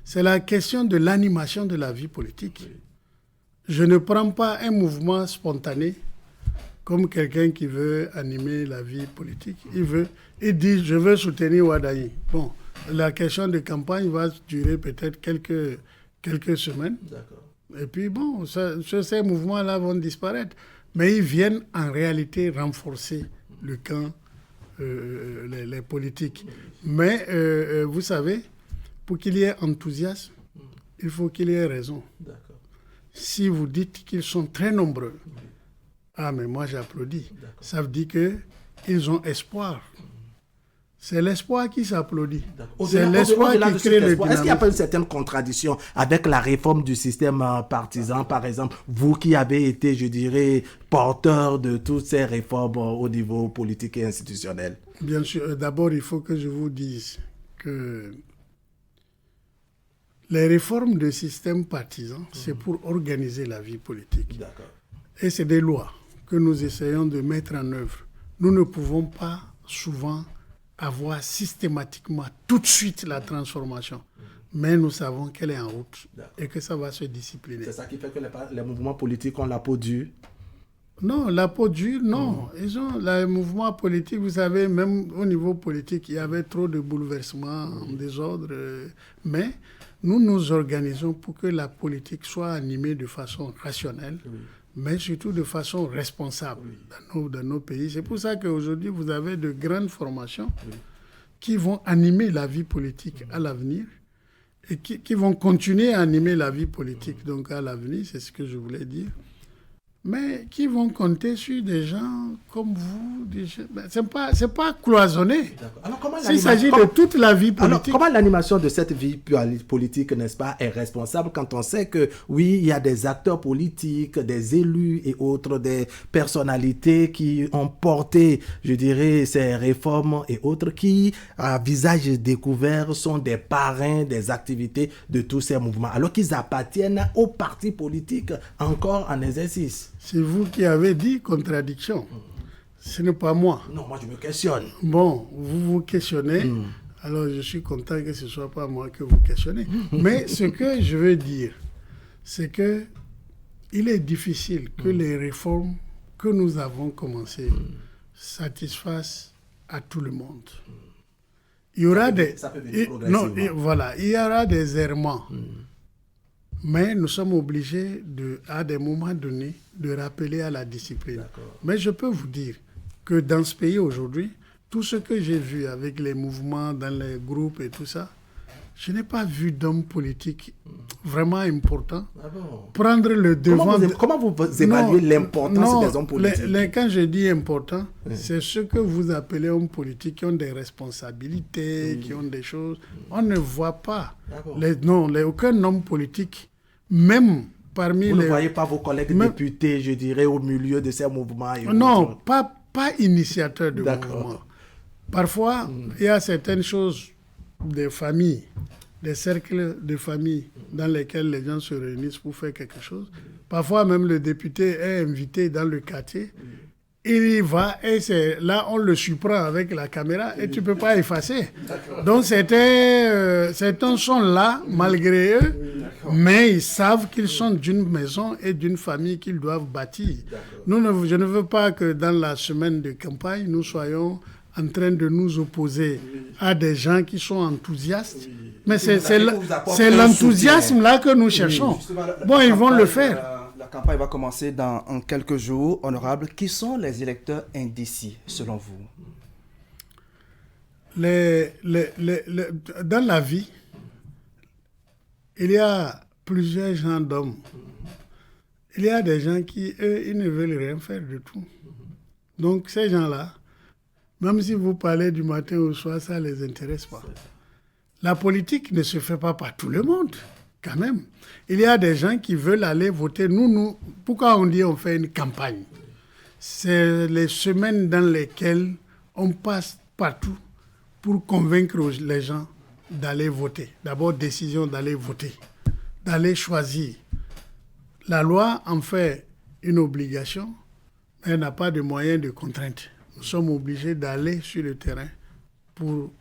c'est la question de l'animation de la vie politique. Je ne prends pas un mouvement spontané comme quelqu'un qui veut animer la vie politique. Il dit, je veux soutenir Wadayi. Bon, la question de campagne va durer peut-être quelques semaines. D'accord. Et puis bon, ces mouvements-là vont disparaître. Mais ils viennent en réalité renforcer le camp, les politiques. Mais vous savez, pour qu'il y ait enthousiasme, il faut qu'il y ait raison. D'accord. Si vous dites qu'ils sont très nombreux, ah, mais moi j'applaudis. D'accord. Ça veut dire qu'ils ont espoir. C'est l'espoir qui s'applaudit. C'est l'espoir qui crée le dynamisme. Est-ce qu'il n'y a pas une certaine contradiction avec la réforme du système partisan, par exemple, vous qui avez été, je dirais, porteur de toutes ces réformes au niveau politique et institutionnel? Bien sûr. D'abord, il faut que je vous dise que les réformes de système partisan, c'est pour organiser la vie politique. D'accord. Et c'est des lois que nous essayons de mettre en œuvre. Nous ne pouvons pas souvent avoir systématiquement tout de suite la transformation. Mais nous savons qu'elle est en route. D'accord. Et que ça va se discipliner. C'est ça qui fait que les mouvements politiques ont la peau dure? Non, la peau dure, non. Ils ont les mouvements politiques, vous savez, même au niveau politique, il y avait trop de bouleversements, désordre. Mais nous nous organisons pour que la politique soit animée de façon rationnelle. Oui. Mais surtout de façon responsable dans nos pays. C'est pour ça qu'aujourd'hui, vous avez de grandes formations qui vont animer la vie politique à l'avenir et qui vont continuer à animer la vie politique donc à l'avenir, c'est ce que je voulais dire. Mais qui vont compter sur des gens comme vous. C'est pas cloisonné. Il s'agit de toute la vie politique. Alors, comment l'animation de cette vie politique, n'est-ce pas, est responsable quand on sait que, oui, il y a des acteurs politiques, des élus et autres, des personnalités qui ont porté, je dirais, ces réformes et autres, qui, à visage découvert, sont des parrains des activités de tous ces mouvements, alors qu'ils appartiennent aux partis politiques encore en exercice? C'est vous qui avez dit contradiction. Ce n'est pas moi. Non, moi je me questionne. Bon, vous vous questionnez. Alors je suis content que ce ne soit pas moi que vous questionnez. Mais ce que je veux dire, c'est que il est difficile que les réformes que nous avons commencées satisfassent à tout le monde. Il y aura il y aura des errements. Mais nous sommes obligés, à des moments donnés, de rappeler à la discipline. D'accord. Mais je peux vous dire que dans ce pays aujourd'hui, tout ce que j'ai vu avec les mouvements dans les groupes et tout ça, je n'ai pas vu d'hommes politiques vraiment importants prendre le devant. Comment vous évaluez l'importance des hommes politiques? Quand je dis important, c'est ce que vous appelez hommes politiques qui ont des responsabilités, qui ont des choses. On ne voit pas. Aucun homme politique, même parmi vous ne voyez pas vos collègues députés, je dirais, au milieu de ces mouvements? Non, pas initiateurs de mouvements. Parfois, il y a certaines choses des familles, des cercles de famille dans lesquels les gens se réunissent pour faire quelque chose. Parfois même le député est invité dans le quartier il y va et là on le surprend avec la caméra et tu ne peux pas effacer. Donc c'est un son là, malgré eux, mais ils savent qu'ils sont d'une maison et d'une famille qu'ils doivent bâtir. Je ne veux pas que dans la semaine de campagne, nous soyons en train de nous opposer à des gens qui sont enthousiastes. Mais c'est l'enthousiasme là que nous cherchons. Bon, ils vont le faire. La campagne va commencer en quelques jours. Honorable, qui sont les électeurs indécis, selon vous? Dans la vie, il y a plusieurs genres d'hommes. Il y a des gens qui, eux, ils ne veulent rien faire du tout. Donc, ces gens-là, même si vous parlez du matin au soir, ça ne les intéresse pas. La politique ne se fait pas par tout le monde, quand même. Il y a des gens qui veulent aller voter. Pourquoi on dit on fait une campagne? C'est les semaines dans lesquelles on passe partout pour convaincre les gens d'aller voter. D'abord, décision d'aller voter, d'aller choisir. La loi en fait une obligation, mais elle n'a pas de moyens de contrainte. Nous sommes obligés d'aller sur le terrain pour...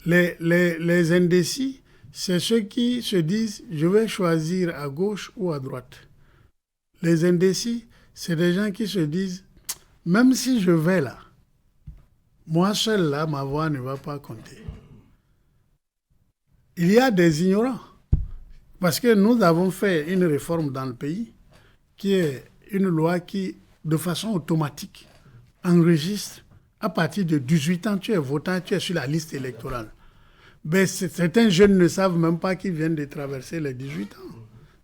Les indécis, c'est ceux qui se disent « je vais choisir à gauche ou à droite ». Les indécis, c'est des gens qui se disent « même si je vais là, moi seul là, ma voix ne va pas compter ». Il y a des ignorants, parce que nous avons fait une réforme dans le pays qui est une loi qui, de façon automatique, enregistre à partir de 18 ans, tu es votant, tu es sur la liste électorale. Mais certains jeunes ne savent même pas qu'ils viennent de traverser les 18 ans.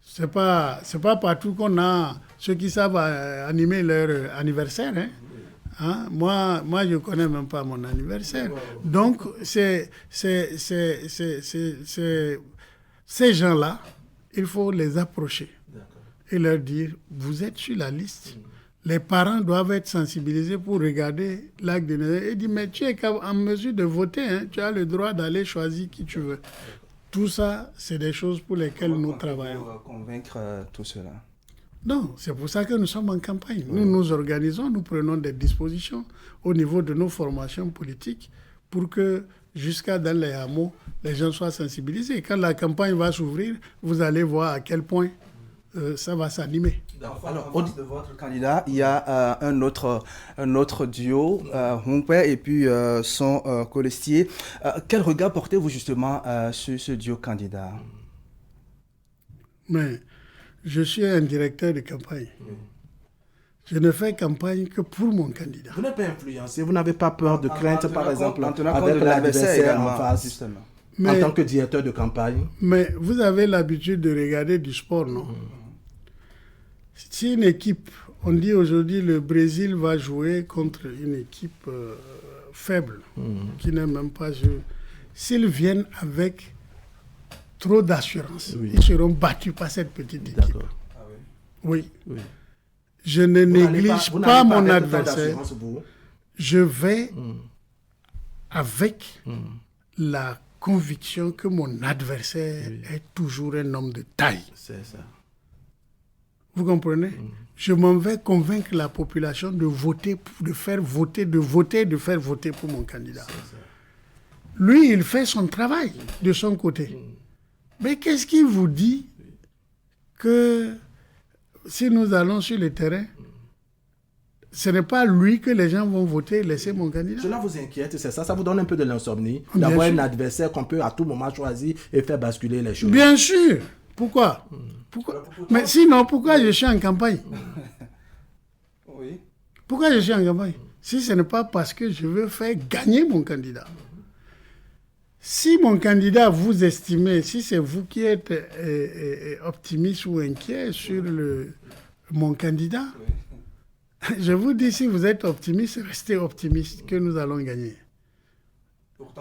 C'est pas partout qu'on a ceux qui savent animer leur anniversaire. Moi, je ne connais même pas mon anniversaire. Donc, ces gens-là, il faut les approcher et leur dire, vous êtes sur la liste. Les parents doivent être sensibilisés pour regarder l'acte de naissance et dire, mais tu es en mesure de voter, tu as le droit d'aller choisir qui tu veux. Tout ça, c'est des choses pour lesquelles nous travaillons. Pour convaincre tout cela. Non, c'est pour ça que nous sommes en campagne. Nous nous organisons, nous prenons des dispositions au niveau de nos formations politiques pour que jusqu'à dans les hameaux, les gens soient sensibilisés. Et quand la campagne va s'ouvrir, vous allez voir à quel point ça va s'animer. Alors, au dit de votre candidat, il y a un autre duo, Humpe et puis son colistier. Quel regard portez-vous justement sur ce duo candidat? Mais je suis un directeur de campagne. Je ne fais campagne que pour mon candidat. Vous n'êtes pas influencé, vous n'avez pas peur de crainte, par exemple, avec l'adversaire en face, justement. En tant que directeur de campagne. Mais vous avez l'habitude de regarder du sport, non? Si une équipe, on dit aujourd'hui le Brésil va jouer contre une équipe faible, qui n'est même pas joué. S'ils viennent avec trop d'assurance, ils seront battus par cette petite équipe. Ah oui. Je ne néglige pas mon adversaire. Je vais avec la conviction que mon adversaire est toujours un homme de taille. C'est ça. Vous comprenez? Je m'en vais convaincre la population de voter, de faire voter pour mon candidat. Lui, il fait son travail de son côté. Mais qu'est-ce qui vous dit que si nous allons sur le terrain, ce n'est pas lui que les gens vont voter, laisser mon candidat? Cela vous inquiète, c'est ça? Ça vous donne un peu de l'insomnie d'avoir un adversaire qu'on peut à tout moment choisir et faire basculer les choses? Bien sûr. Pourquoi? Mais sinon, pourquoi je suis en campagne? Pourquoi je suis en campagne? Si ce n'est pas parce que je veux faire gagner mon candidat. Si mon candidat, vous estimez, si c'est vous qui êtes optimiste ou inquiet sur mon candidat, je vous dis, si vous êtes optimiste, restez optimiste que nous allons gagner.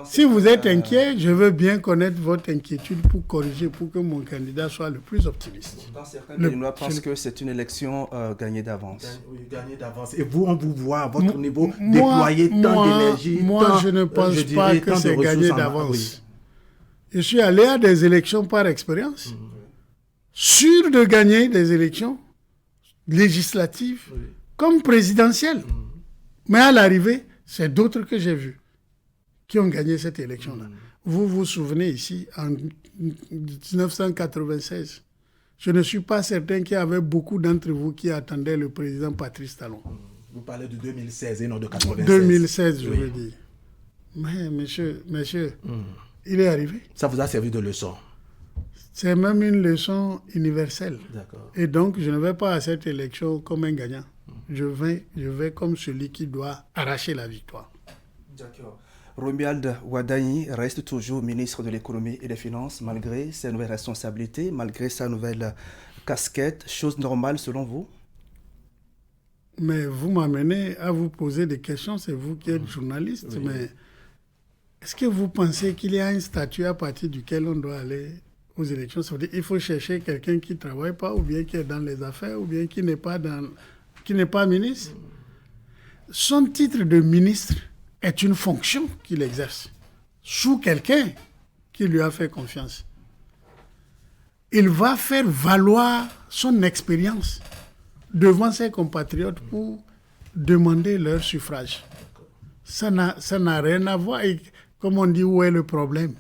Si vous êtes inquiet, je veux bien connaître votre inquiétude pour corriger, pour que mon candidat soit le plus optimiste. Pourtant, certains Béninois pensent que c'est une élection gagnée d'avance. Oui, gagnée d'avance. Et vous, on vous voit à votre niveau déployer tant d'énergie. Moi, je ne pense pas que c'est gagné d'avance. Je suis allé à des élections par expérience, sûr de gagner des élections législatives comme présidentielle. Mais à l'arrivée, c'est d'autres que j'ai vus qui ont gagné cette élection-là. Vous vous souvenez ici, en 1996, je ne suis pas certain qu'il y avait beaucoup d'entre vous qui attendaient le président Patrice Talon. Vous parlez de 2016 et non de 96. 2016, je veux dire. Mais monsieur, il est arrivé. Ça vous a servi de leçon? C'est même une leçon universelle. D'accord. Et donc, je ne vais pas à cette élection comme un gagnant. Je vais comme celui qui doit arracher la victoire. D'accord. Romuald Wadayi reste toujours ministre de l'économie et des finances malgré ses nouvelles responsabilités, malgré sa nouvelle casquette. Chose normale selon vous? Mais vous m'amenez à vous poser des questions, c'est vous qui êtes journaliste, oui. Mais est-ce que vous pensez qu'il y a un statut à partir duquel on doit aller aux élections? Ça veut dire qu'il faut chercher quelqu'un qui ne travaille pas, ou bien qui est dans les affaires, ou bien qui n'est pas ministre. Son titre de ministre est une fonction qu'il exerce sous quelqu'un qui lui a fait confiance. Il va faire valoir son expérience devant ses compatriotes pour demander leur suffrage. Ça n'a rien à voir. Et comme on dit, où est le problème?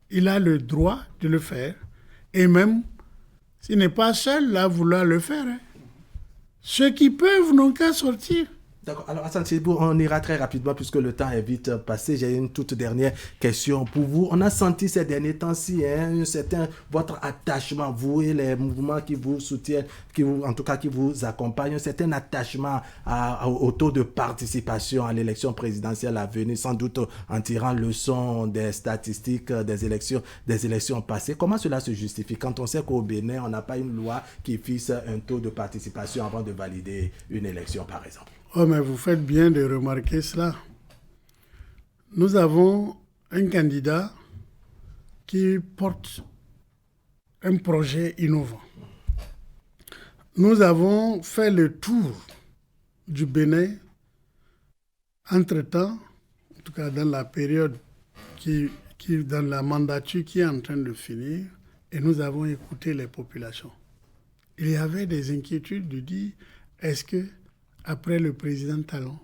Il a le droit de le faire. Et même, s'il n'est pas seul à vouloir le faire, ceux qui peuvent n'ont qu'à sortir. D'accord. Alors, Hassan Sibou, on ira très rapidement puisque le temps est vite passé. J'ai une toute dernière question pour vous. On a senti ces derniers temps-ci un certain votre attachement, vous et les mouvements qui vous soutiennent, qui vous accompagnent, un certain attachement au taux de participation à l'élection présidentielle à venir, sans doute en tirant leçon des statistiques des élections passées. Comment cela se justifie quand on sait qu'au Bénin, on n'a pas une loi qui fixe un taux de participation avant de valider une élection, par exemple? Oh, mais vous faites bien de remarquer cela. Nous avons un candidat qui porte un projet innovant. Nous avons fait le tour du Bénin, entre-temps, en tout cas dans la période dans la mandature qui est en train de finir, et nous avons écouté les populations. Il y avait des inquiétudes de dire, est-ce que après le président Talon,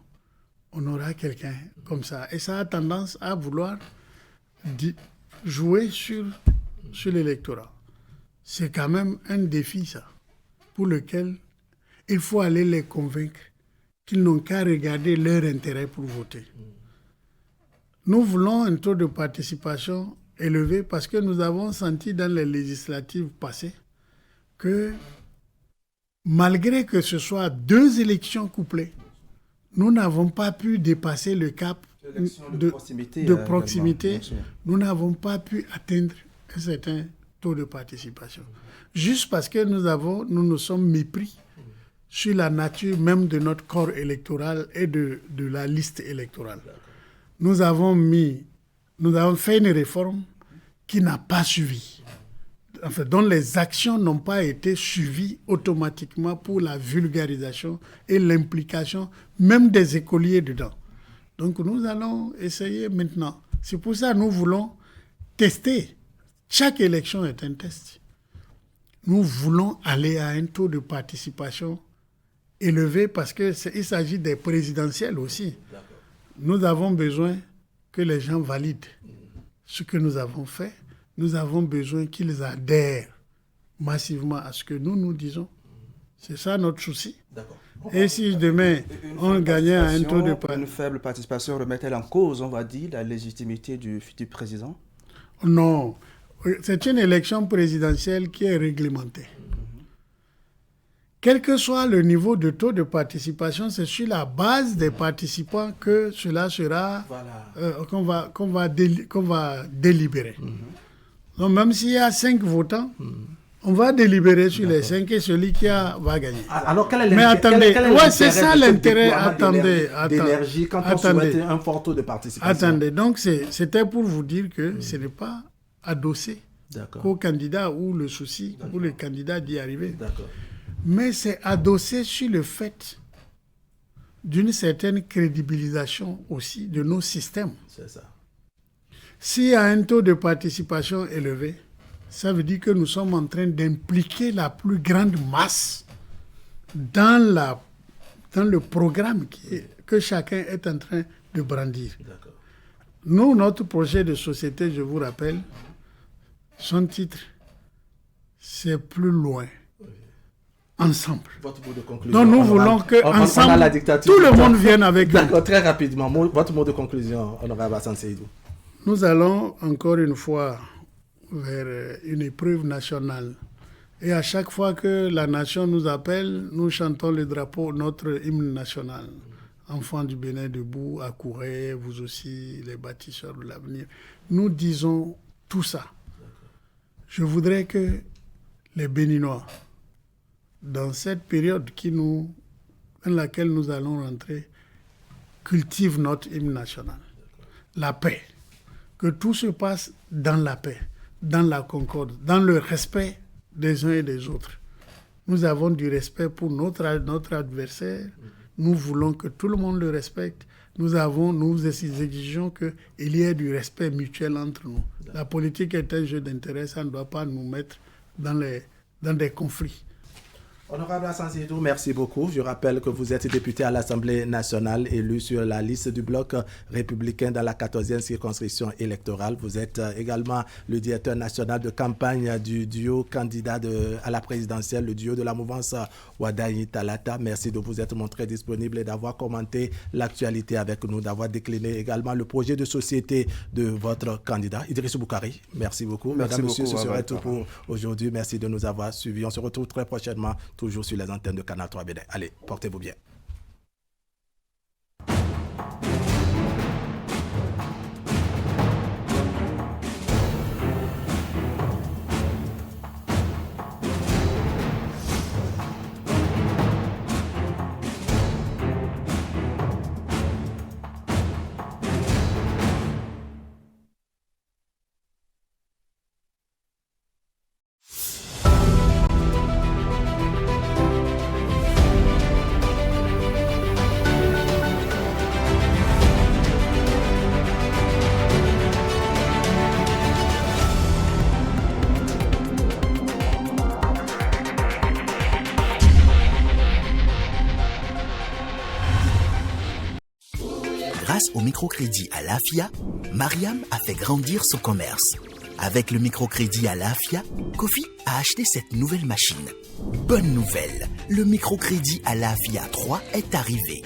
on aura quelqu'un comme ça. Et ça a tendance à vouloir jouer sur l'électorat. C'est quand même un défi, ça, pour lequel il faut aller les convaincre qu'ils n'ont qu'à regarder leur intérêt pour voter. Nous voulons un taux de participation élevé parce que nous avons senti dans les législatives passées que malgré que ce soit 2 élections couplées, nous n'avons pas pu dépasser le cap de proximité. Nous n'avons pas pu atteindre un certain taux de participation. Juste parce que nous nous sommes mépris sur la nature même de notre corps électoral et de la liste électorale. Nous avons fait une réforme qui n'a pas suivi. En fait, dont les actions n'ont pas été suivies automatiquement pour la vulgarisation et l'implication même des écoliers dedans. Donc nous allons essayer maintenant. C'est pour ça que nous voulons tester. Chaque élection est un test. Nous voulons aller à un taux de participation élevé parce qu'il s'agit des présidentielles aussi. D'accord. Nous avons besoin que les gens valident ce que nous avons fait. Nous avons besoin qu'ils adhèrent massivement à ce que nous disons. C'est ça notre souci. D'accord. Et si demain, on gagnait à un taux de participation... Une faible participation remet-elle en cause, on va dire, la légitimité du futur président? Non. C'est une élection présidentielle qui est réglementée. Quel que soit le niveau de taux de participation, c'est sur la base des participants que cela sera... Voilà. Qu'on va délibérer. Donc même s'il y a 5 votants, on va délibérer sur les 5 et celui qui va gagner. Alors quel est Mais attendez, c'est ça l'intérêt. D'énergie quand on souhaite un fort taux de participation. Attendez, donc c'était pour vous dire que ce n'est pas adossé qu'au candidat ou le souci pour le candidat d'y arriver. Mais c'est adossé sur le fait d'une certaine crédibilisation aussi de nos systèmes. C'est ça. S'il y a un taux de participation élevé, ça veut dire que nous sommes en train d'impliquer la plus grande masse dans la dans le programme que chacun est en train de brandir. Nous, notre projet de société, je vous rappelle, son titre, c'est plus loin. Ensemble. Votre mot de conclusion. Donc nous voulons que ensemble, tout le monde vienne avec nous. D'accord, très rapidement, votre mot de conclusion, honorable Hassan Seydou. Nous allons encore une fois vers une épreuve nationale. Et à chaque fois que la nation nous appelle, nous chantons le drapeau, notre hymne national. Enfants du Bénin debout, accourez, vous aussi, les bâtisseurs de l'avenir. Nous disons tout ça. Je voudrais que les Béninois, dans cette période dans laquelle nous allons rentrer, cultivent notre hymne national. La paix. Que tout se passe dans la paix, dans la concorde, dans le respect des uns et des autres. Nous avons du respect pour notre adversaire. Nous voulons que tout le monde le respecte. Nous exigeons qu'il y ait du respect mutuel entre nous. La politique est un jeu d'intérêt, ça ne doit pas nous mettre dans des conflits. Honorable Hassan Seydou, merci beaucoup. Je rappelle que vous êtes député à l'Assemblée nationale, élu sur la liste du bloc républicain dans la 14e circonscription électorale. Vous êtes également le directeur national de campagne du duo candidat à la présidentielle, le duo de la mouvance Wadayi Talata. Merci de vous être montré disponible et d'avoir commenté l'actualité avec nous, d'avoir décliné également le projet de société de votre candidat, Idrissou Boukari. Merci beaucoup. Merci Mesdames, beaucoup, Messieurs, ce serait tout pour aujourd'hui. Merci de nous avoir suivis. On se retrouve très prochainement, toujours sur les antennes de Canal 3 Bénin. Allez, portez-vous bien. Grâce au microcrédit à l'AFIA, Mariam a fait grandir son commerce. Avec le microcrédit à l'AFIA, Kofi a acheté cette nouvelle machine. Bonne nouvelle, le microcrédit à l'AFIA 3 est arrivé.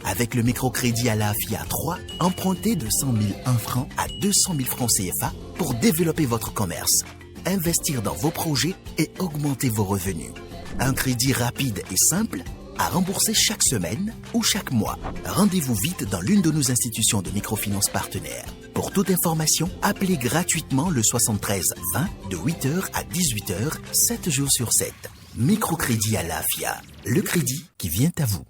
Avec le microcrédit à l'AFIA 3, empruntez de 100 001 francs à 200 000 francs CFA pour développer votre commerce, investir dans vos projets et augmenter vos revenus. Un crédit rapide et simple à rembourser chaque semaine ou chaque mois. Rendez-vous vite dans l'une de nos institutions de microfinance partenaires. Pour toute information, appelez gratuitement le 73 20 de 8h à 18h, 7 jours sur 7. Microcrédit à l'AFIA, le crédit qui vient à vous.